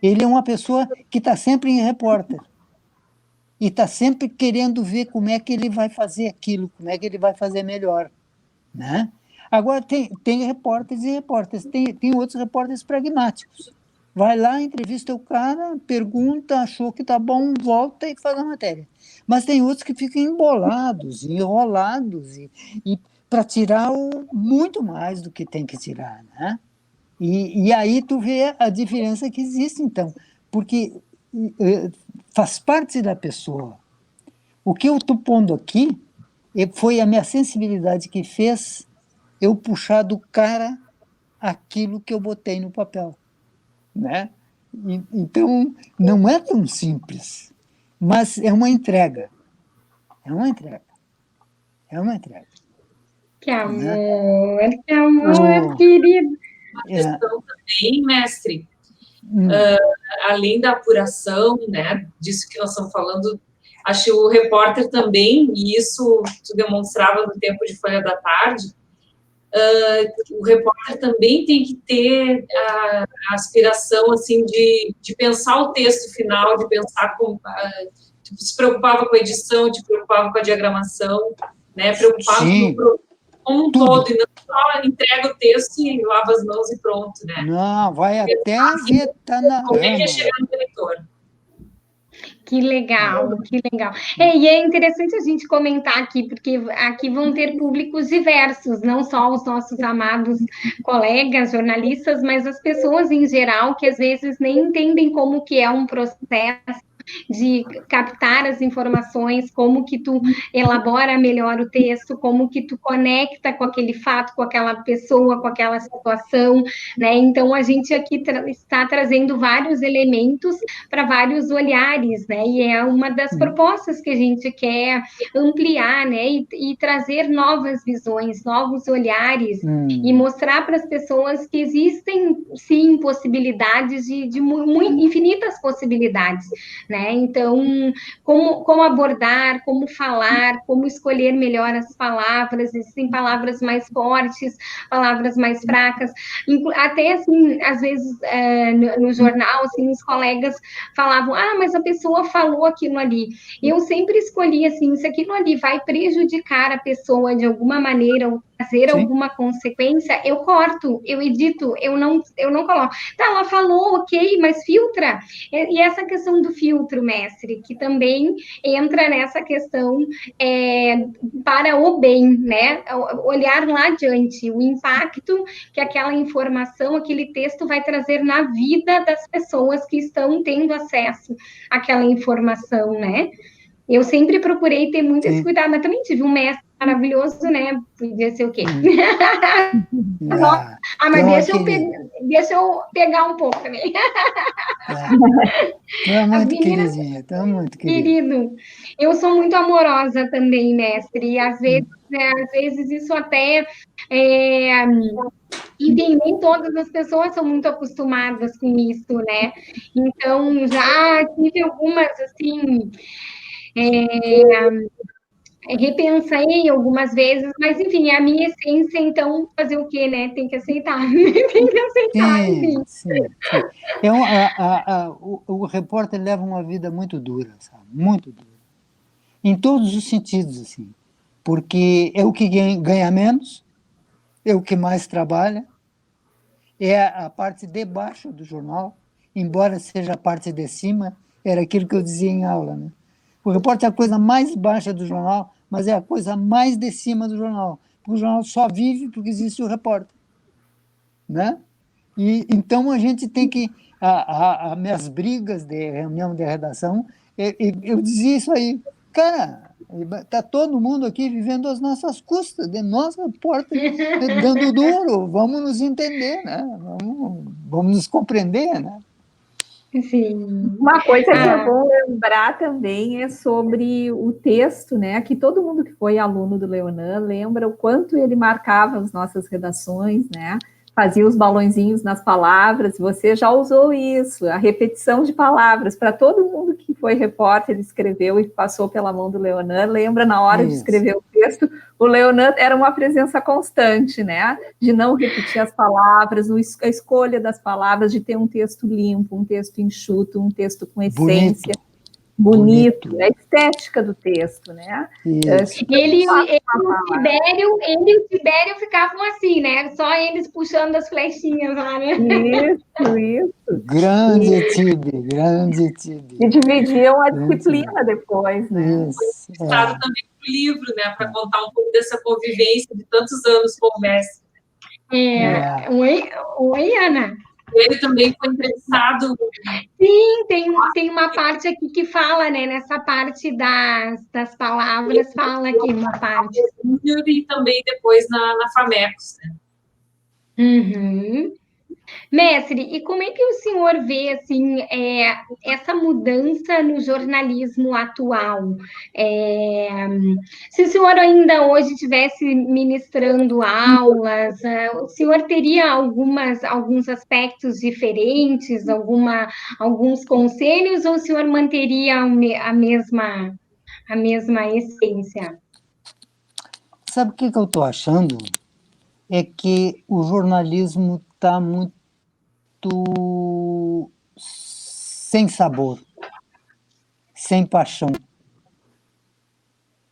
E: Ele é uma pessoa que está sempre em repórter e está sempre querendo ver como é que ele vai fazer aquilo, como é que ele vai fazer melhor, né? Agora, tem repórteres e repórteres, tem outros repórteres pragmáticos. Vai lá, entrevista o cara, pergunta, achou que tá bom, volta e faz a matéria. Mas tem outros que ficam embolados, enrolados, e para tirar muito mais do que tem que tirar, né? E aí tu vê a diferença que existe, então, porque faz parte da pessoa. O que eu estou pondo aqui foi a minha sensibilidade que fez eu puxar do cara aquilo que eu botei no papel, né? Então, não é tão simples, mas é uma entrega, é uma entrega, é uma entrega, né?
A: Que amor,
E: O,
A: querido.
D: Uma
E: é,
D: questão também, mestre,
E: hum,
D: além da apuração, né, disso que nós estamos falando, acho que o repórter também, e isso tu demonstrava no tempo de Folha da Tarde, o repórter também tem que ter a aspiração, assim, de pensar o texto final, de pensar se preocupava com a edição, te preocupava com a diagramação, né, preocupado
E: sim,
D: como um
E: tudo.
D: todo, e não só entrega o texto e lava as mãos e pronto, né?
E: Não, vai
D: Pensar,
E: até
D: assim,
E: ver tá na
D: como é que é
E: rama
D: chegar
E: lá.
D: no leitor.
A: Que legal, que legal. E é interessante a gente comentar aqui, porque aqui vão ter públicos diversos, não só os nossos amados colegas jornalistas, mas as pessoas em geral que às vezes nem entendem como que é um processo de captar as informações, como que tu elabora melhor o texto, como que tu conecta com aquele fato, com aquela pessoa, com aquela situação, né? Então a gente aqui está trazendo vários elementos para vários olhares, né? E é uma das propostas que a gente quer ampliar, né? E trazer novas visões, novos olhares e
E: Hum,
A: mostrar para as pessoas que existem sim possibilidades de infinitas possibilidades, né? Então, como abordar, como falar, como escolher melhor as palavras, existem palavras mais fortes, palavras mais fracas, até assim, às vezes no jornal, assim, os colegas falavam, mas a pessoa falou aquilo ali. Eu sempre escolhi assim, se aquilo ali vai prejudicar a pessoa de alguma maneira ou trazer
E: sim,
A: alguma consequência, eu corto, eu edito, eu não coloco. Tá, ela falou, ok, mas filtra. E essa questão do filtro, mestre, que também entra nessa questão para o bem, né? Olhar lá adiante, o impacto que aquela informação, aquele texto vai trazer na vida das pessoas que estão tendo acesso àquela informação, né? Eu sempre procurei ter muito esse
E: Sim.
A: cuidado, mas também tive um mestre maravilhoso, né? Podia ser o quê?
E: Ah,
A: Ah, mas
E: então,
A: deixa eu pegar um pouco também.
E: tu é
A: As
E: muito
A: meninas,
E: queridinha, tu é muito querida.
A: querido, eu sou muito amorosa também, mestre, e às vezes isso até é, enfim, nem todas as pessoas são muito acostumadas com isso, né? Então, já tive algumas, assim, repensei algumas vezes, mas, enfim, é a minha essência, então, fazer o quê, né? Tem que aceitar. Tem que aceitar, enfim.
E: Sim, sim, sim. O repórter leva uma vida muito dura, sabe? Muito dura. Em todos os sentidos, assim. Porque é o que ganha menos, é o que mais trabalha, é a parte de baixo do jornal, embora seja a parte de cima, era aquilo que eu dizia em aula, né? O repórter é a coisa mais baixa do jornal, mas é a coisa mais de cima do jornal. Porque o jornal só vive porque existe o repórter, né? E então a gente tem que as minhas brigas de reunião de redação, eu dizia isso aí, cara, tá todo mundo aqui vivendo às nossas custas, de nós repórter dando duro, vamos nos entender, né? Vamos nos compreender, né?
A: Sim.
C: Uma coisa que é
A: Ah,
C: bom lembrar também é sobre o texto, né? Que todo mundo que foi aluno do Leonan lembra o quanto ele marcava as nossas redações, né? Fazia os balõezinhos nas palavras. Você já usou isso, a repetição de palavras. Para todo mundo que foi repórter, escreveu e passou pela mão do Leonan, lembra na hora de
E: Isso.
C: escrever o texto, o Leonan era uma presença constante, né? De não repetir as palavras, a escolha das palavras, de ter um texto limpo, um texto enxuto, um texto com essência, bonito, a estética do texto, né?
E: Isso.
A: ele e o Tibério ficavam assim, né? Só eles puxando as flechinhas lá, né?
C: Isso.
E: Grande Tibe, grande Tibe.
C: E dividiam a
E: Grande
C: disciplina depois, né?
E: Isso.
D: Estado também do livro, né, para contar um pouco dessa convivência de tantos anos com o mestre.
A: Oi, Ana.
D: Ele também foi entrevistado.
A: Sim, tem uma parte aqui que fala, né? Nessa parte das palavras, fala aqui uma parte.
D: E também depois na Famecos, né?
A: Uhum. Mestre, e como é que o senhor vê assim essa mudança no jornalismo atual? Se o senhor ainda hoje estivesse ministrando aulas, o senhor teria alguns aspectos diferentes, alguns conselhos, ou o senhor manteria a mesma essência?
E: Sabe o que eu estou achando? É que o jornalismo está muito sem sabor, sem paixão.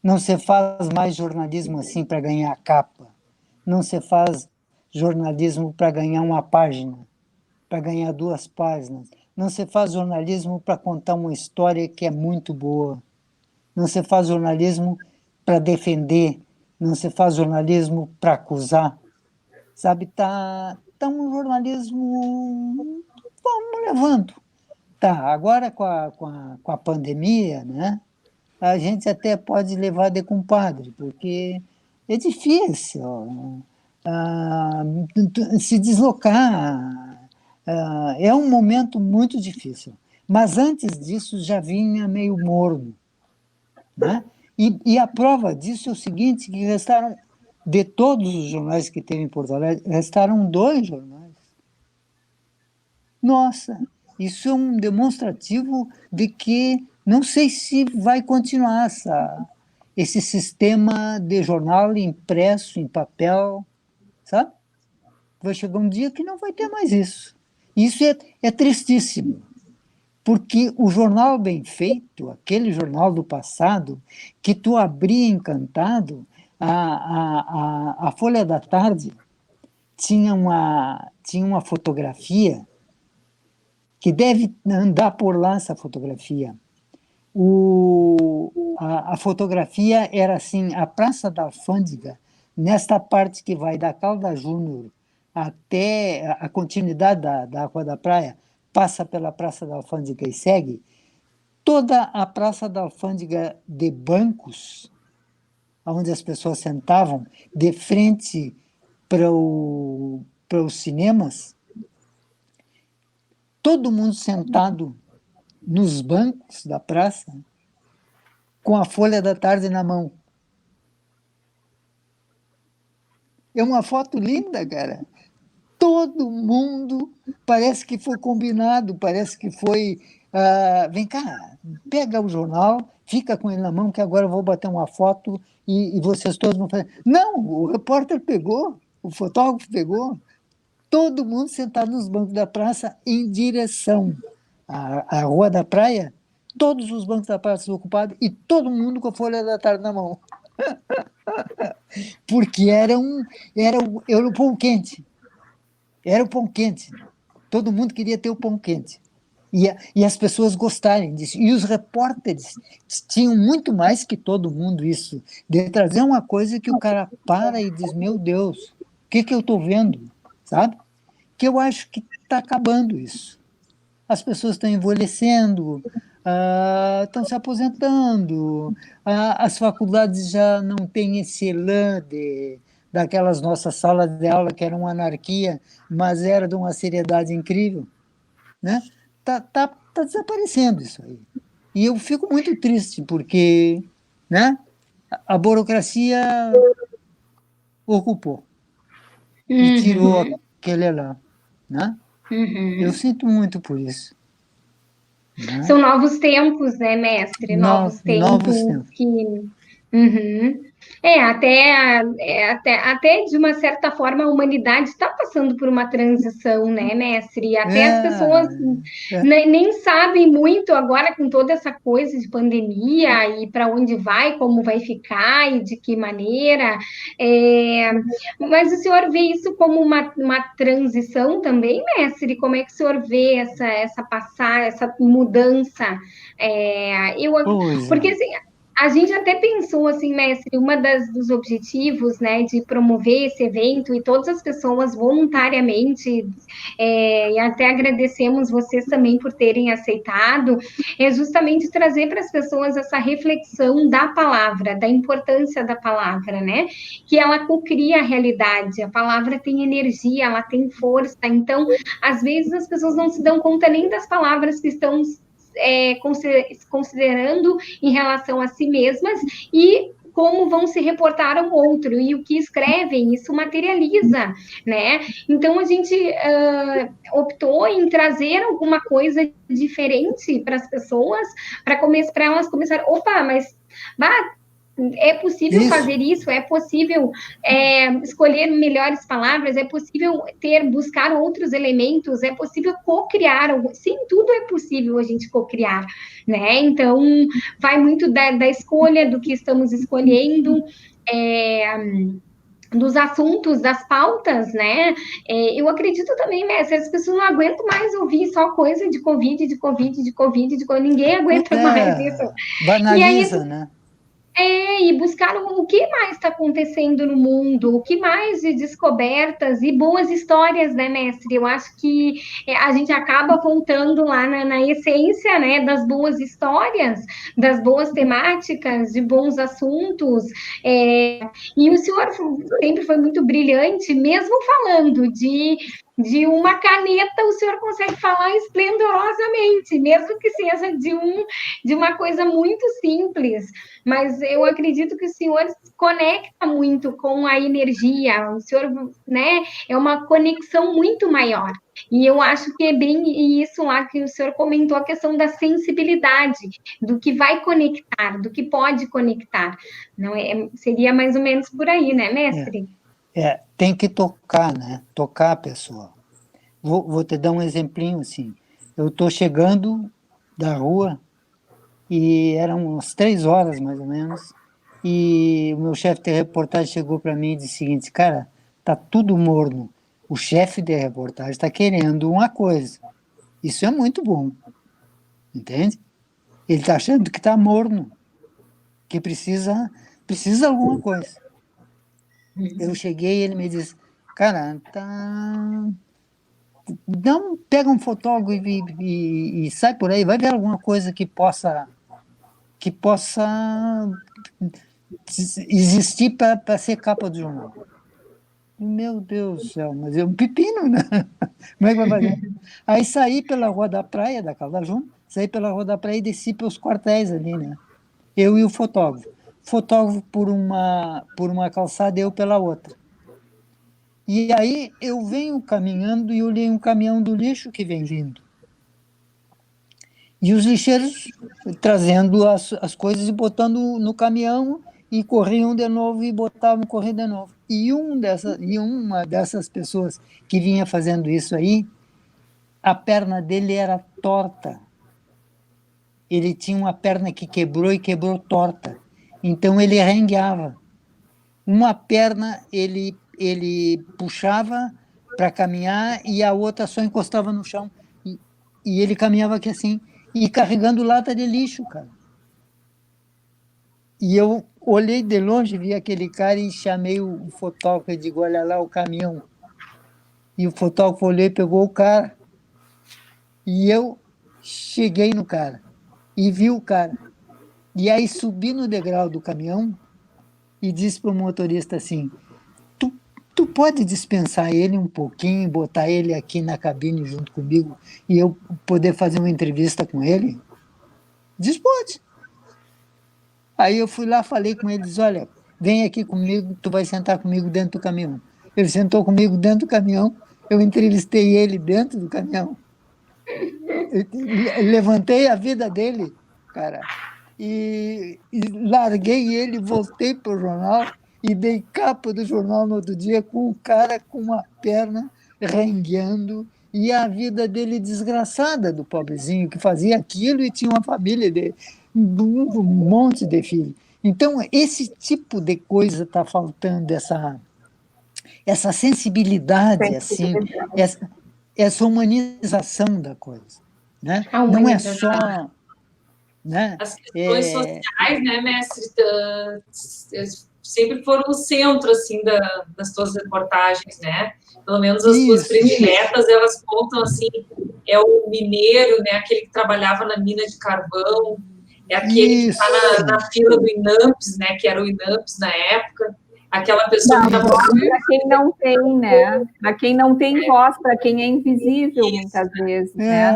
E: Não se faz mais jornalismo assim para ganhar capa. Não se faz jornalismo para ganhar uma página, para ganhar 2 páginas. Não se faz jornalismo para contar uma história que é muito boa. Não se faz jornalismo para defender. Não se faz jornalismo para acusar. Sabe, tá um jornalismo, vamos levando. Tá, agora com a pandemia, né, a gente até pode levar de compadre, porque é difícil ah, se deslocar. É um momento muito difícil. Mas antes disso já vinha meio morno. Né? E a prova disso é o seguinte, que restaram, de todos os jornais que teve em Porto Alegre, restaram 2 jornais. Nossa, isso é um demonstrativo de que não sei se vai continuar esse sistema de jornal impresso em papel, sabe? Vai chegar um dia que não vai ter mais isso. Isso é tristíssimo, porque o jornal bem feito, aquele jornal do passado, que tu abria encantado, a Folha da Tarde tinha uma fotografia que deve andar por lá, essa fotografia. A fotografia era assim, a Praça da Alfândega, nesta parte que vai da Calda Júnior até a continuidade da Água da Praia, passa pela Praça da Alfândega e segue, toda a Praça da Alfândega de bancos, onde as pessoas sentavam, de frente para os cinemas, todo mundo sentado nos bancos da praça, com a Folha da Tarde na mão. É uma foto linda, cara. Todo mundo, parece que foi combinado, parece que foi... vem cá, pega o jornal, fica com ele na mão, que agora eu vou bater uma foto e vocês todos vão fazer. Não, o repórter pegou, o fotógrafo pegou, todo mundo sentado nos bancos da praça em direção à Rua da Praia, todos os bancos da praça ocupados e todo mundo com a Folha da Tarde na mão. Porque era o pão quente. Era o pão quente. Todo mundo queria ter o pão quente. E as pessoas gostarem disso. E os repórteres tinham muito mais que todo mundo isso, de trazer uma coisa que o cara para e diz, meu Deus, o que eu estou vendo? Sabe? Que eu acho que está acabando isso. As pessoas estão envelhecendo, estão se aposentando, as faculdades já não têm esse elan daquelas nossas salas de aula que eram uma anarquia, mas era de uma seriedade incrível. Né? Tá desaparecendo isso aí. E eu fico muito triste, porque, né, a burocracia ocupou e tirou aquele lá. Né? Eu sinto muito por isso. Né?
A: São novos tempos, né, mestre? Novos tempos que... até de uma certa forma a humanidade está passando por uma transição, né, mestre? Até as pessoas nem sabem muito agora com toda essa coisa de pandemia e para onde vai, como vai ficar e de que maneira. Mas o senhor vê isso como uma transição também, mestre? Como é que o senhor vê essa mudança? Porque assim, a gente até pensou, assim, mestre, dos objetivos, né, de promover esse evento e todas as pessoas voluntariamente, e até agradecemos vocês também por terem aceitado, é justamente trazer para as pessoas essa reflexão da palavra, da importância da palavra, né, que ela cocria a realidade, a palavra tem energia, ela tem força, então, às vezes as pessoas não se dão conta nem das palavras que estão considerando em relação a si mesmas e como vão se reportar ao outro, e o que escrevem, isso materializa, né? Então, a gente optou em trazer alguma coisa diferente para as pessoas, para elas começarem, é possível fazer isso, é possível escolher melhores palavras, é possível buscar outros elementos, é possível co-criar, sim, tudo é possível a gente co-criar, né? Então, vai muito da escolha do que estamos escolhendo, dos assuntos, das pautas, né? Eu acredito também, mestre, as pessoas não aguentam mais ouvir só coisa de Covid, ninguém aguenta mais isso.
E: Banaliza, né?
A: E buscar o que mais está acontecendo no mundo, o que mais de descobertas e boas histórias, né, mestre? Eu acho que a gente acaba voltando lá na essência, né, das boas histórias, das boas temáticas, de bons assuntos. E o senhor sempre foi muito brilhante, mesmo falando de uma caneta, o senhor consegue falar esplendorosamente, mesmo que seja de uma coisa muito simples, mas eu acredito que o senhor se conecta muito com a energia, o senhor, né, é uma conexão muito maior. E eu acho que é bem isso lá que o senhor comentou, a questão da sensibilidade, do que vai conectar, do que pode conectar. Não seria mais ou menos por aí, né, mestre?
E: Tem que tocar, né? Tocar a pessoa. Vou te dar um exemplinho assim. Eu estou chegando da rua e eram umas 3 horas, mais ou menos, e o meu chefe de reportagem chegou para mim e disse o seguinte, cara, tá tudo morno. O chefe de reportagem está querendo uma coisa. Isso é muito bom. Entende? Ele está achando que está morno, que precisa alguma coisa. Eu cheguei e ele me disse, cara, não pega um fotógrafo e sai por aí, vai ver alguma coisa que possa existir para ser capa do jornal. Meu Deus do céu, mas é um pepino, né? Como é que vai fazer? Aí saí pela Rua da Praia, da Calda Jun, saí pela Rua da Praia e desci pelos quartéis ali, né? Eu e o fotógrafo. Fotógrafo por uma calçada, eu pela outra. E aí eu venho caminhando e olhei um caminhão do lixo que vem vindo. E os lixeiros trazendo as coisas e botando no caminhão e corriam de novo e botavam correr de novo. E uma dessas pessoas que vinha fazendo isso aí, a perna dele era torta. Ele tinha uma perna que quebrou e quebrou torta. Então ele rengueava. Uma perna ele puxava para caminhar e a outra só encostava no chão. E ele caminhava aqui assim, e carregando lata de lixo, cara. E eu olhei de longe, vi aquele cara e chamei o fotógrafo e digo, olha lá o caminhão. E o fotógrafo olhou e pegou o cara. E eu cheguei no cara e vi o cara. E aí subi no degrau do caminhão e disse para o motorista assim, tu pode dispensar ele um pouquinho, botar ele aqui na cabine junto comigo e eu poder fazer uma entrevista com ele? Diz, pode. Aí eu fui lá, falei com ele, disse, olha, vem aqui comigo, tu vai sentar comigo dentro do caminhão. Ele sentou comigo dentro do caminhão, eu entrevistei ele dentro do caminhão. Eu levantei a vida dele, cara, e larguei ele, voltei para o jornal e dei capa do jornal no outro dia com o cara com uma perna rengueando e a vida dele desgraçada do pobrezinho que fazia aquilo e tinha uma família de um monte de filhos. Então, esse tipo de coisa está faltando, essa sensibilidade, assim, essa humanização da coisa. Né? Não é só... Né?
D: As questões sociais, né, mestre, sempre foram o centro, assim, das tuas reportagens, né? Pelo menos as tuas prediletas, elas contam, assim, é o mineiro, né, aquele que trabalhava na mina de carvão, é aquele que está na fila do INAMPS, né, que era o INAMPS na época, aquela pessoa que estava...
C: Para quem não tem, né? Para quem não tem voz, para quem é invisível, muitas vezes, né?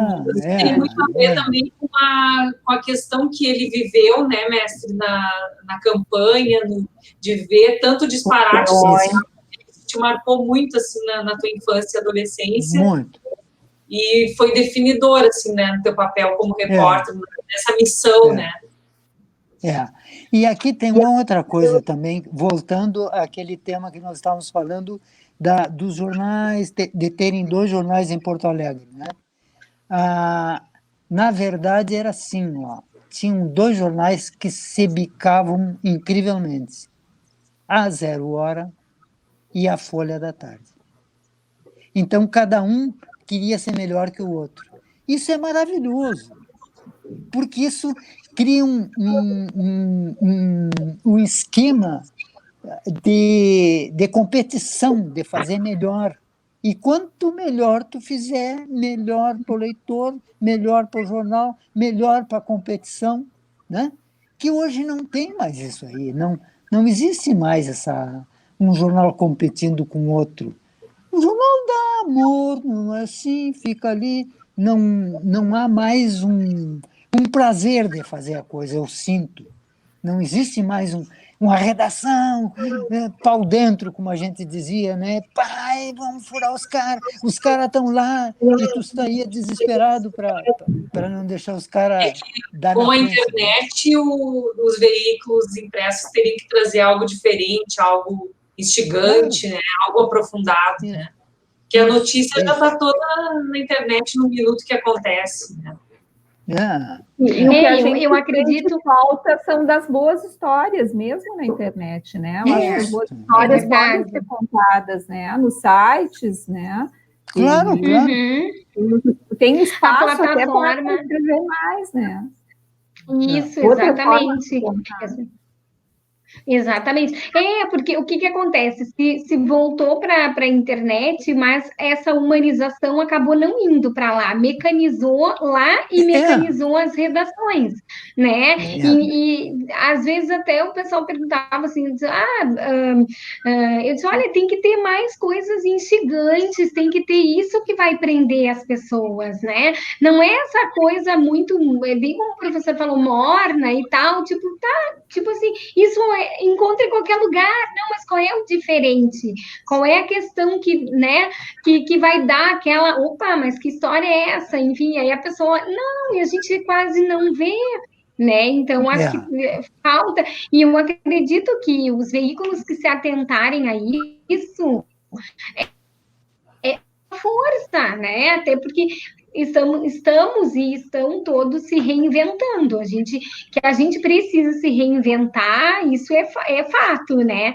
D: Tem muito a ver também com a questão que ele viveu, né, mestre, na campanha, de ver tanto disparate social, que te marcou muito, assim, na tua infância e adolescência.
E: Muito.
D: E foi definidor, assim, né, no teu papel como repórter, nessa missão, né?
E: E aqui tem uma outra coisa também, voltando àquele tema que nós estávamos falando dos jornais, de terem 2 jornais em Porto Alegre. Né? Na verdade, era assim, ó, tinham 2 jornais que se bicavam incrivelmente, a 0 Hora e a Folha da Tarde. Então, cada um queria ser melhor que o outro. Isso é maravilhoso, porque isso cria um esquema de competição, de fazer melhor. E quanto melhor tu fizer, melhor para o leitor, melhor para o jornal, melhor para a competição, né? Que hoje não tem mais isso aí, não existe mais um jornal competindo com outro. O jornal dá amor, não é assim, fica ali, não há mais um prazer de fazer a coisa, eu sinto. Não existe mais uma redação, pau dentro, como a gente dizia, né? Pai, vamos furar os caras estão lá, e tu estaria desesperado para não deixar os caras dar
D: com
E: na
D: a
E: frente.
D: internet, os veículos impressos teriam que trazer algo diferente, algo instigante, né? Algo aprofundado, né? Que a notícia já está toda na internet no minuto que acontece, né?
C: E o que a gente
A: eu acredito
C: que falta são das boas histórias mesmo na internet, né? Eu acho que as boas histórias podem ser contadas, né? Nos sites, né?
E: Claro.
C: Tem espaço até para escrever mais, né?
A: Isso, exatamente. Exatamente. Porque o que que acontece? Se voltou para a internet, mas essa humanização acabou não indo para lá, mecanizou lá e
E: É,
A: mecanizou as redações, né?
E: é,
A: E às vezes até o pessoal perguntava assim, eu disse, olha, tem que ter mais coisas instigantes, tem que ter isso que vai prender as pessoas, né? Não é essa coisa muito, bem como o professor falou, morna e tal, tipo assim, isso encontra em qualquer lugar, não, mas qual é o diferente? Qual é a questão que, né, que vai dar aquela, opa, mas que história é essa? Enfim, aí a pessoa, não, e a gente quase não vê, né? Então, acho que
E: é.
A: falta, e eu acredito que os veículos que se atentarem a isso, força, né? Até porque estamos e estão todos se reinventando. Que a gente precisa se reinventar, isso é fato, né?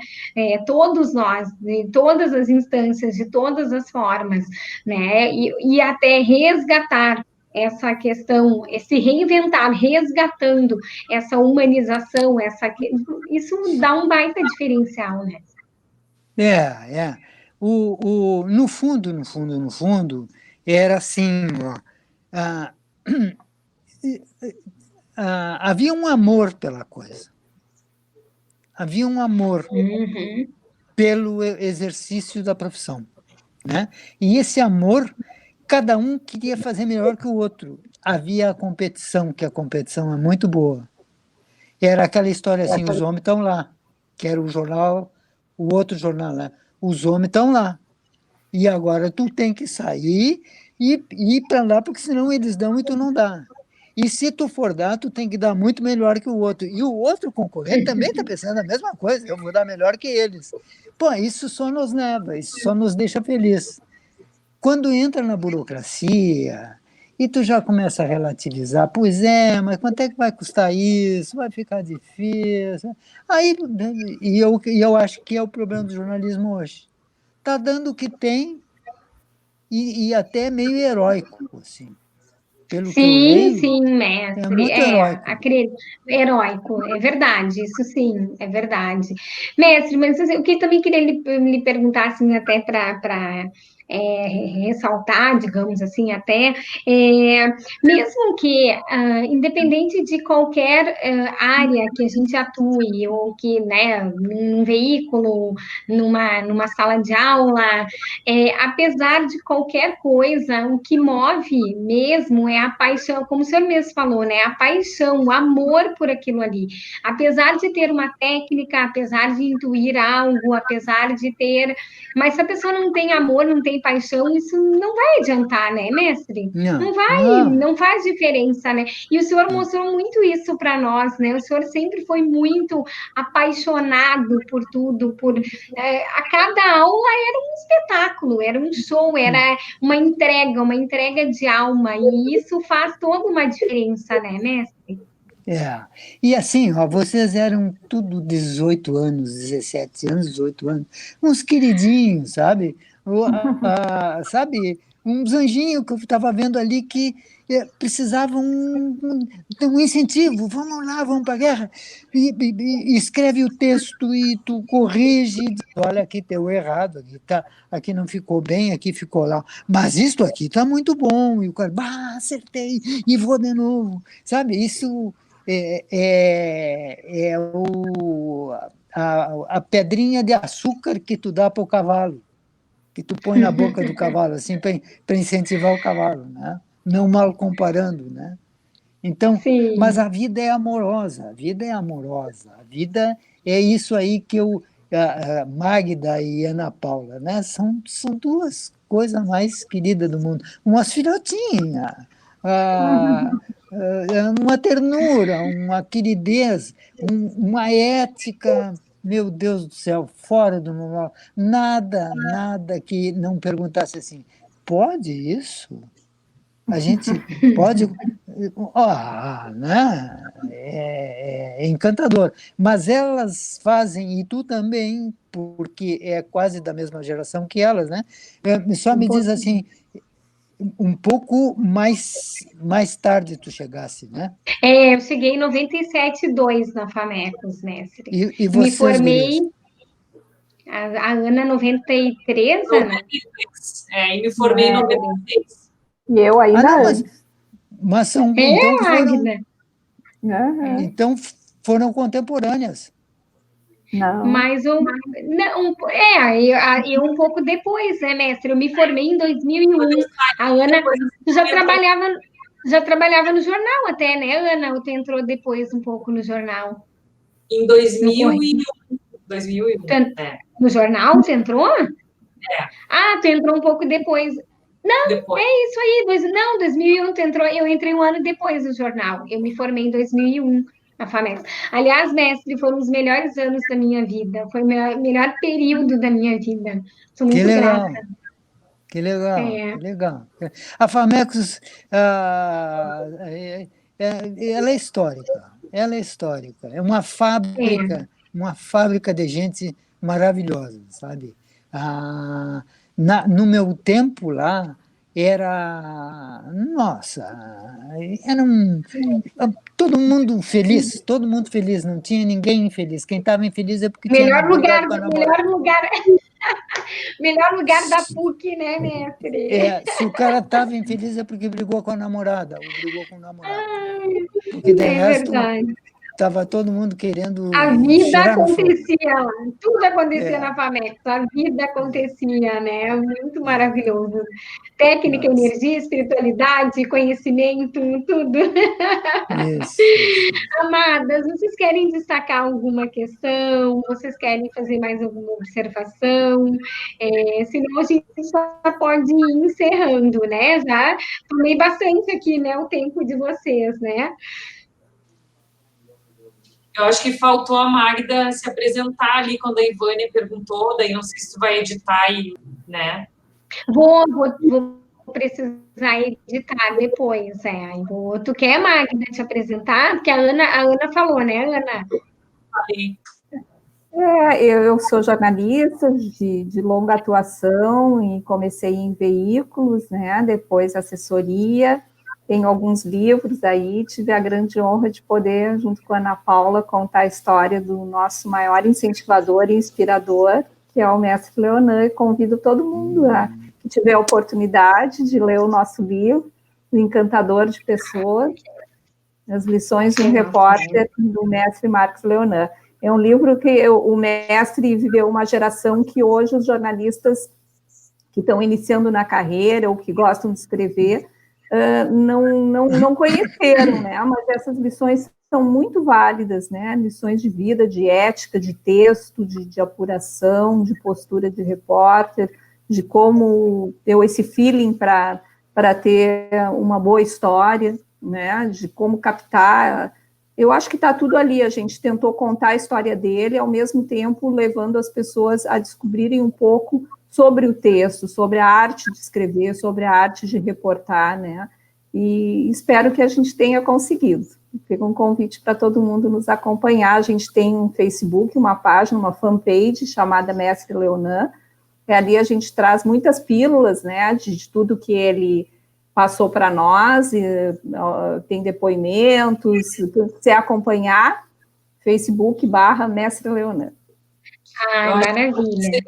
A: Todos nós, de todas as instâncias, de todas as formas, né? E até resgatar essa questão, esse reinventar, resgatando essa humanização, isso dá um baita diferencial, né?
E: É. No fundo, era assim, ó, ah, havia um amor pela coisa, havia um amor
A: Uhum.
E: pelo exercício da profissão, né? E esse amor, cada um queria fazer melhor que o outro. Havia a competição, que a competição é muito boa. Era aquela história assim, os homens estão lá, que era o jornal, o outro jornal lá, os homens estão lá. E agora tu tem que sair e ir para lá, porque senão eles dão e tu não dá. E se tu for dar, tu tem que dar muito melhor que o outro. E o outro concorrente também está pensando a mesma coisa, eu vou dar melhor que eles. Pô, isso só nos leva, isso só nos deixa feliz. Quando entra na burocracia, e tu já começa a relativizar, pois é, mas quanto é que vai custar isso? Vai ficar difícil. Aí, e eu acho que é o problema do jornalismo hoje. Está dando o que tem e até meio heróico, assim. Pelo que eu
A: Sim,
E: leio,
A: sim,
E: é
A: mestre,
E: muito heróico.
A: heróico, é verdade, isso sim, é verdade. Mestre, mas assim, o que eu também queria lhe perguntar, assim, até para ressaltar, digamos assim, até, mesmo que, independente de qualquer área que a gente atue, ou que, né, num veículo, numa sala de aula, apesar de qualquer coisa, o que move mesmo é a paixão, como o senhor mesmo falou, né? A paixão, o amor por aquilo ali. Apesar de ter uma técnica, apesar de intuir algo, apesar de ter. Mas se a pessoa não tem amor, não tem paixão, isso não vai adiantar, né, mestre?
E: Não,
A: Não vai,
E: não.
A: não faz diferença, né? E o senhor mostrou muito isso para nós, né? O senhor sempre foi muito apaixonado por tudo, a cada aula espetáculo, era um show, era uma entrega de alma, e isso faz toda uma diferença, né, mestre?
E: É. E assim, ó, vocês eram tudo 18 anos, 17 anos, 18 anos, uns queridinhos, sabe? Sabe, uns anjinhos que eu estava vendo ali que precisavam um incentivo. Vamos lá, vamos para a guerra. E escreve o texto e tu corrige e diz, olha, aqui deu errado, aqui não ficou bem, aqui ficou lá. Mas isto aqui está muito bom. E o cara, acertei, e vou de novo. Sabe, isso é a pedrinha de açúcar que tu dá para o cavalo, que tu põe na boca do cavalo, assim, para incentivar o cavalo, né? Não mal comparando, né? Então, mas
A: Sim,
E: a vida é amorosa, a vida é amorosa, a vida é isso aí que a Magda e Ana Paula, né? São duas coisas mais queridas do mundo. Umas filhotinhas, ah, uma ternura, uma queridez, uma ética, meu Deus do céu, fora do normal. Nada que não perguntasse assim, pode isso? A gente pode. Né? É encantador. Mas elas fazem, e tu também, porque é quase da mesma geração que elas, né? Só
A: um
E: me diz
A: pouquinho.
E: assim: um pouco mais tarde tu chegasse, né?
A: Eu cheguei em 97,2 na FAMECOS, mestre.
E: E
A: Me
E: vocês,
A: formei,
E: gurias?
A: a Ana 93, Ana?
D: 93. E me formei em 96.
C: E eu ainda
E: Não,
C: antes.
E: mas
A: Magda.
C: Aham.
E: então foram contemporâneas.
C: Não.
A: Mas eu um pouco depois, né, mestre? Eu me formei em 2001. A Ana já trabalhava no jornal até, né, Ana? Ou tu entrou depois um pouco no jornal?
D: Em
A: No
D: 2001. 2001.
A: No jornal, tu entrou?
D: É.
A: Ah, tu entrou um pouco depois.
D: Depois.
A: Isso aí, 2001 tu entrou, eu entrei um ano depois no jornal. Eu me formei em 2001 na FAMES. Aliás, mestre, foram os melhores anos da minha vida. Foi o melhor período da minha vida. Sou
E: Que
A: muito
E: legal,
A: grata.
E: que legal,
A: É.
E: que legal. A Famecos, ela é histórica, ela é histórica. É uma fábrica de gente maravilhosa, sabe? No meu tempo lá, nossa, era todo mundo feliz, não tinha ninguém infeliz. Quem estava infeliz é porque tinha brigado com a namorada.
A: Melhor lugar da PUC, né, mestre?
E: Se o cara estava infeliz é porque brigou com a namorada, ou brigou com o namorado. Porque de
A: É
E: resto,
A: verdade.
E: estava todo mundo
A: A
E: querendo
A: vida
E: cheirar no fogo.
A: acontecia lá, tudo acontecia
E: É,
A: na FAMEX, a vida acontecia, né? Muito maravilhoso. Técnica,
E: nossa.
A: energia, espiritualidade, conhecimento, tudo.
E: Isso.
A: Amadas, vocês querem destacar alguma questão? Vocês querem fazer mais alguma observação? Senão a gente já pode ir encerrando, né? Já tomei bastante aqui, né? O tempo de vocês, né?
D: Eu acho que faltou a Magda se apresentar ali quando a Ivânia perguntou, daí não sei se tu vai editar aí, né?
A: Vou precisar editar depois, Tu quer, Magda, te apresentar? Porque a Ana falou, né, Ana?
D: Falei.
C: Eu sou jornalista de longa atuação e comecei em veículos, né? Depois assessoria, tenho alguns livros aí, tive a grande honra de poder, junto com a Ana Paula, contar a história do nosso maior incentivador e inspirador, que é o mestre Leonan, e convido todo mundo que tiver a oportunidade de ler o nosso livro, O Encantador de Pessoas, As Lições de um Repórter, do mestre Marcos Leonan. É um livro que o mestre viveu uma geração que hoje os jornalistas que estão iniciando na carreira ou que gostam de escrever não conheceram, né? Mas essas lições são muito válidas, né? Lições de vida, de ética, de texto, de apuração, de postura de repórter, de como ter esse feeling para ter uma boa história, né? De como captar. Eu acho que está tudo ali. A gente tentou contar a história dele, ao mesmo tempo levando as pessoas a descobrirem um pouco sobre o texto, sobre a arte de escrever, sobre a arte de reportar, né? E espero que a gente tenha conseguido. Fica um convite para todo mundo nos acompanhar. A gente tem um Facebook, uma página, uma fanpage chamada Mestre Leonan. Ali a gente traz muitas pílulas, né, de tudo que ele passou para nós, tem depoimentos, se acompanhar, Facebook/Mestre Leonan.
A: Ai, maravilha.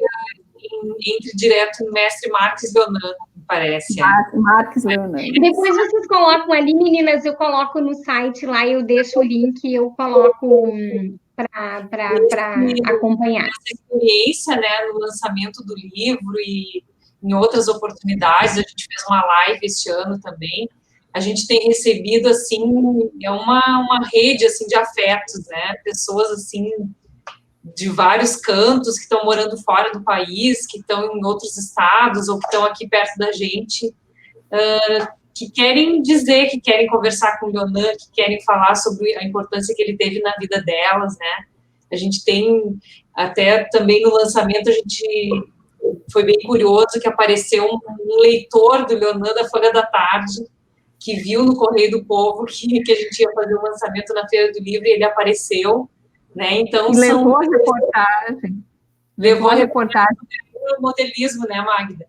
D: Entre direto no mestre Marcos Leonan, me parece.
C: Marcos Leonan.
A: E depois vocês colocam ali, meninas, eu coloco no site lá, eu deixo o link, eu coloco para acompanhar.
D: Essa experiência, né, no lançamento do livro e em outras oportunidades, a gente fez uma live este ano também, a gente tem recebido, assim, uma rede, assim, de afetos, né, pessoas, assim, de vários cantos que estão morando fora do país, que estão em outros estados ou que estão aqui perto da gente, que querem dizer, que querem conversar com o Leonan, que querem falar sobre a importância que ele teve na vida delas, né? A gente tem, até também no lançamento, a gente foi bem curioso que apareceu um leitor do Leonan da Folha da Tarde, que viu no Correio do Povo que a gente ia fazer o lançamento na Feira do Livro e ele apareceu, né? Então,
C: levou a reportagem.
D: Levou a reportagem. O modelismo, né, Magda?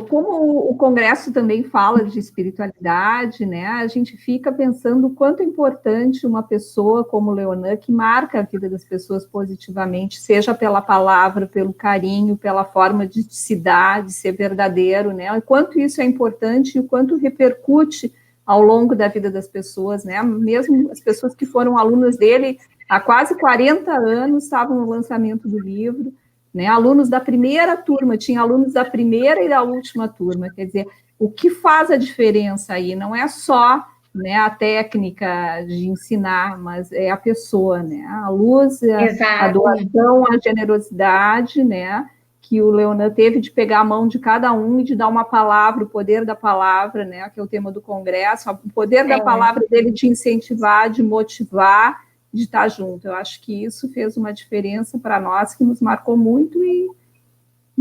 C: Como o Congresso também fala de espiritualidade, né, a gente fica pensando o quanto é importante uma pessoa como Leonan, que marca a vida das pessoas positivamente, seja pela palavra, pelo carinho, pela forma de se dar, de ser verdadeiro, né, o quanto isso é importante e o quanto repercute ao longo da vida das pessoas, né, mesmo as pessoas que foram alunas dele há quase 40 anos estavam no lançamento do livro, né, alunos da primeira turma, tinha alunos da primeira e da última turma, quer dizer, o que faz a diferença aí não é só, né, a técnica de ensinar, mas é a pessoa, né, a luz, a doação, a generosidade, né, que o Leonan teve de pegar a mão de cada um e de dar uma palavra, o poder da palavra, né, que é o tema do congresso, o poder da palavra dele de incentivar, de motivar, de estar junto. Eu acho que isso fez uma diferença para nós, que nos marcou muito e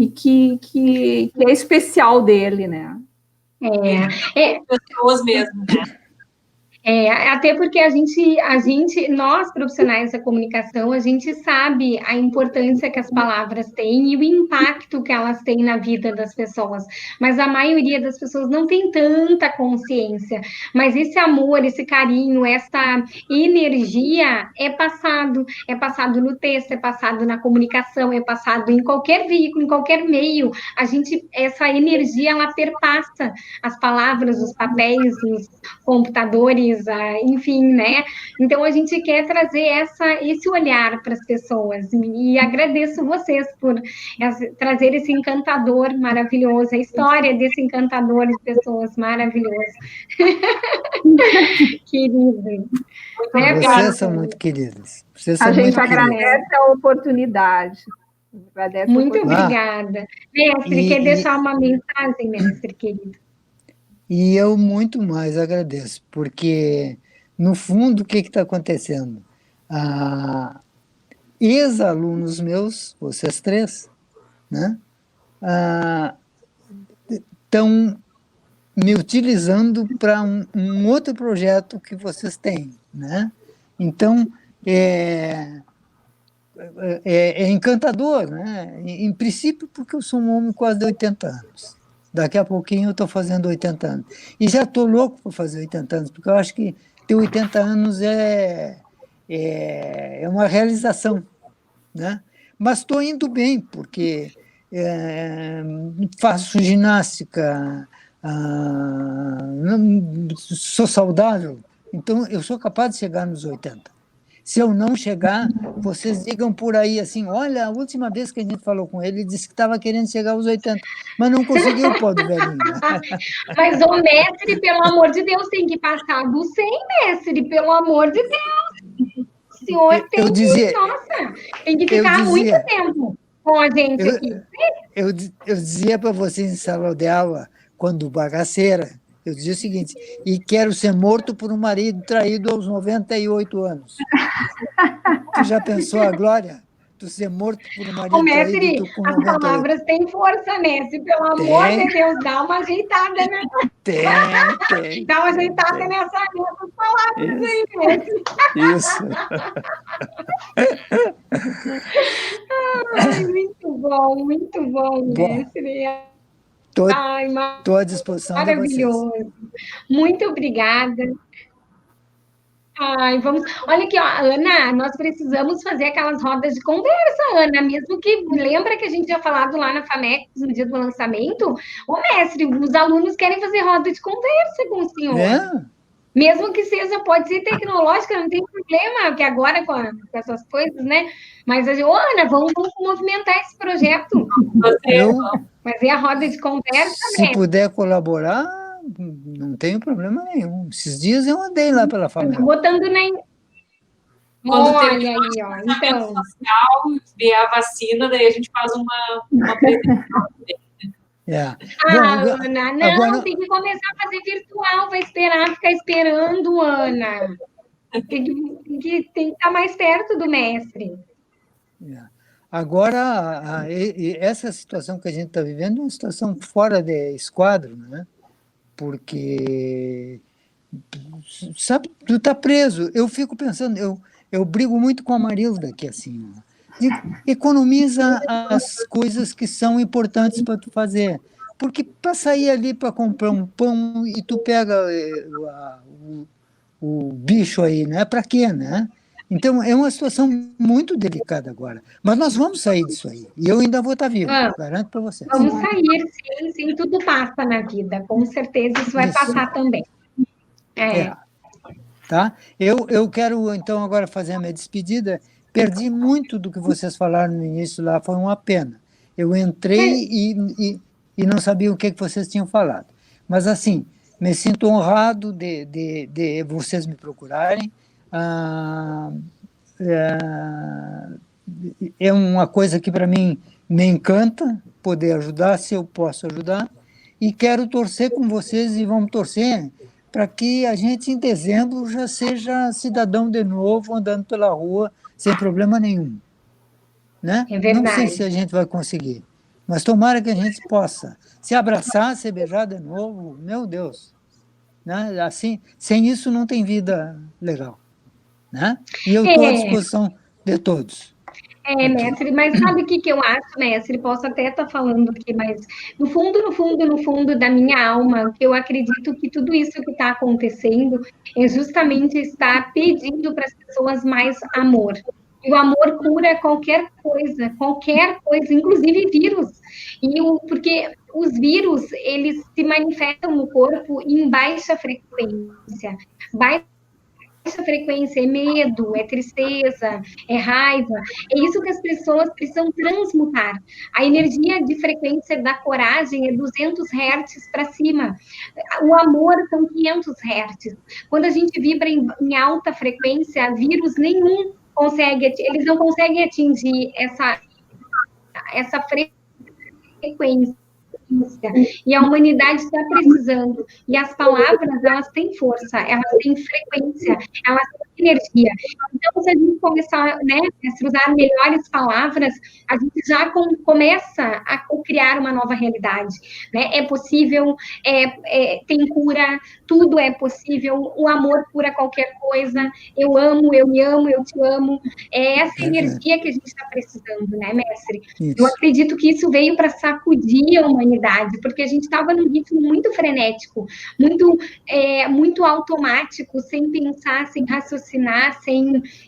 C: que é especial dele, né?
D: Pessoas mesmo, né?
A: Até porque nós profissionais da comunicação, a gente sabe a importância que as palavras têm e o impacto que elas têm na vida das pessoas, mas a maioria das pessoas não tem tanta consciência, mas esse amor, esse carinho, essa energia é passado no texto, é passado na comunicação, é passado em qualquer veículo, em qualquer meio, essa energia, ela perpassa as palavras, os papéis, os computadores, enfim, né? Então a gente quer trazer esse olhar para as pessoas e agradeço vocês por trazer esse encantador maravilhoso, a história desse encantador de pessoas maravilhoso. Querido.
E: Vocês são muito queridos.
C: A gente agradece a oportunidade.
A: Muito obrigada. Mestre, quer deixar uma mensagem, mestre querido?
E: E eu muito mais agradeço, porque, no fundo, o que está acontecendo? Ex-alunos meus, vocês três, né, estão me utilizando para um outro projeto que vocês têm, né? Então, é encantador, né? Em princípio, porque eu sou um homem quase de 80 anos. Daqui a pouquinho eu estou fazendo 80 anos. E já estou louco por fazer 80 anos, porque eu acho que ter 80 anos é uma realização, né? Mas estou indo bem, porque faço ginástica, sou saudável, então eu sou capaz de chegar nos 80. Se eu não chegar, vocês digam por aí assim, olha, a última vez que a gente falou com ele, ele disse que estava querendo chegar aos 80, mas não conseguiu, pô, do velhinho.
A: Mas o mestre, pelo amor de Deus, tem que passar do 100, mestre, pelo amor de Deus. O senhor tem que ficar muito tempo com a gente aqui.
E: Eu dizia para vocês em sala de aula, quando bagaceira, eu dizia o seguinte, e quero ser morto por um marido traído aos 98 anos. Tu já pensou a glória? Tu ser morto por um marido traído com 98 anos?
A: As palavras têm força, mestre. Pelo amor de Deus, dá uma ajeitada, né?
E: Tem.
A: Dá uma ajeitada nessas palavras aí, mestre.
E: Isso.
A: Ai, muito bom, mestre.
E: Estou à disposição de vocês.
A: Maravilhoso. Muito obrigada. Olha aqui, ó, Ana, nós precisamos fazer aquelas rodas de conversa, Ana, mesmo que, lembra que a gente tinha falado lá na FAMEX no dia do lançamento? Ô, mestre, os alunos querem fazer roda de conversa com o senhor. Mesmo que seja, pode ser tecnológica, não tem problema, porque agora com essas coisas, né? Mas, Ana, vamos movimentar esse projeto. Fazer a roda de conversa,
E: Se puder colaborar, não tenho problema nenhum. Esses dias eu andei lá pela família.
A: Botando na...
D: Quando
A: olha
D: tem
A: aí, ó. Então,
D: social, vier a vacina, daí a gente faz uma apresentação.
A: Ana, não, agora... tem que começar a fazer virtual, vai ficar esperando, Ana. Tem que estar mais perto do mestre.
E: Agora, essa situação que a gente está vivendo é uma situação fora de esquadro, né? Porque, sabe, tu está preso. Eu fico pensando, eu brigo muito com a Marilda aqui, assim, economiza as coisas que são importantes para tu fazer. Porque para sair ali para comprar um pão e tu pega o bicho aí, né? Para quê, né? Então, é uma situação muito delicada agora. Mas nós vamos sair disso aí. E eu ainda vou estar vivo, garanto para vocês.
A: Vamos sair, sim, sim, tudo passa na vida. Com certeza isso vai passar também.
E: Tá? Eu quero, então, agora fazer a minha despedida. Perdi muito do que vocês falaram no início lá, foi uma pena. Eu entrei e não sabia o que vocês tinham falado. Mas, assim, me sinto honrado de vocês me procurarem. É uma coisa que, para mim, me encanta poder ajudar, se eu posso ajudar. E quero torcer com vocês, e vamos torcer para que a gente, em dezembro, já seja cidadão de novo, andando pela rua, sem problema nenhum. Né?
A: É verdade.
E: Não sei se a gente vai conseguir, mas tomara que a gente possa se abraçar, se beijar de novo, meu Deus. Né? Assim, sem isso não tem vida legal. Né? E eu estou à disposição de todos.
A: Mestre, mas sabe o que eu acho, mestre? Posso até estar falando aqui, mas no fundo da minha alma, que eu acredito que tudo isso que está acontecendo é justamente estar pedindo para as pessoas mais amor. E o amor cura qualquer coisa, inclusive vírus. Porque os vírus, eles se manifestam no corpo em baixa frequência. Baixa frequência é medo, é tristeza, é raiva. É isso que as pessoas precisam transmutar. A energia de frequência da coragem é 200 Hz para cima. O amor são 500 Hz. Quando a gente vibra em alta frequência, vírus nenhum consegue, eles não conseguem atingir essa frequência. E a humanidade está precisando. E as palavras, elas têm força, elas têm frequência, elas têm energia. Então, se a gente começar, né, a usar melhores palavras, a gente já começa a criar uma nova realidade. Né? É possível, tem cura, tudo é possível, o amor cura qualquer coisa. Eu amo, eu me amo, eu te amo. É essa energia que a gente está precisando, né, mestre? Isso. Eu acredito que isso veio para sacudir a humanidade, porque a gente estava num ritmo muito frenético, muito automático, sem pensar, sem raciocinar,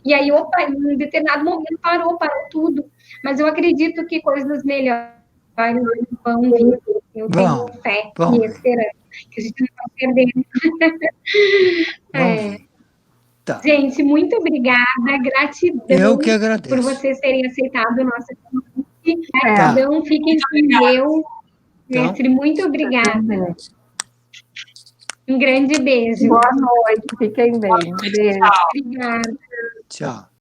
A: e aí, em um determinado momento parou tudo. Mas eu acredito que coisas melhores vão vir. Eu tenho fé e esperança, que a gente não está perdendo.
E: Tá.
A: Gente, muito obrigada, gratidão.
E: Eu que agradeço.
A: Por vocês terem aceitado o nosso convite. Gratidão, fiquem com Deus. Mestre, muito obrigada. Um grande beijo.
C: Boa noite, fiquem bem. Beijo.
A: Obrigada.
E: Tchau.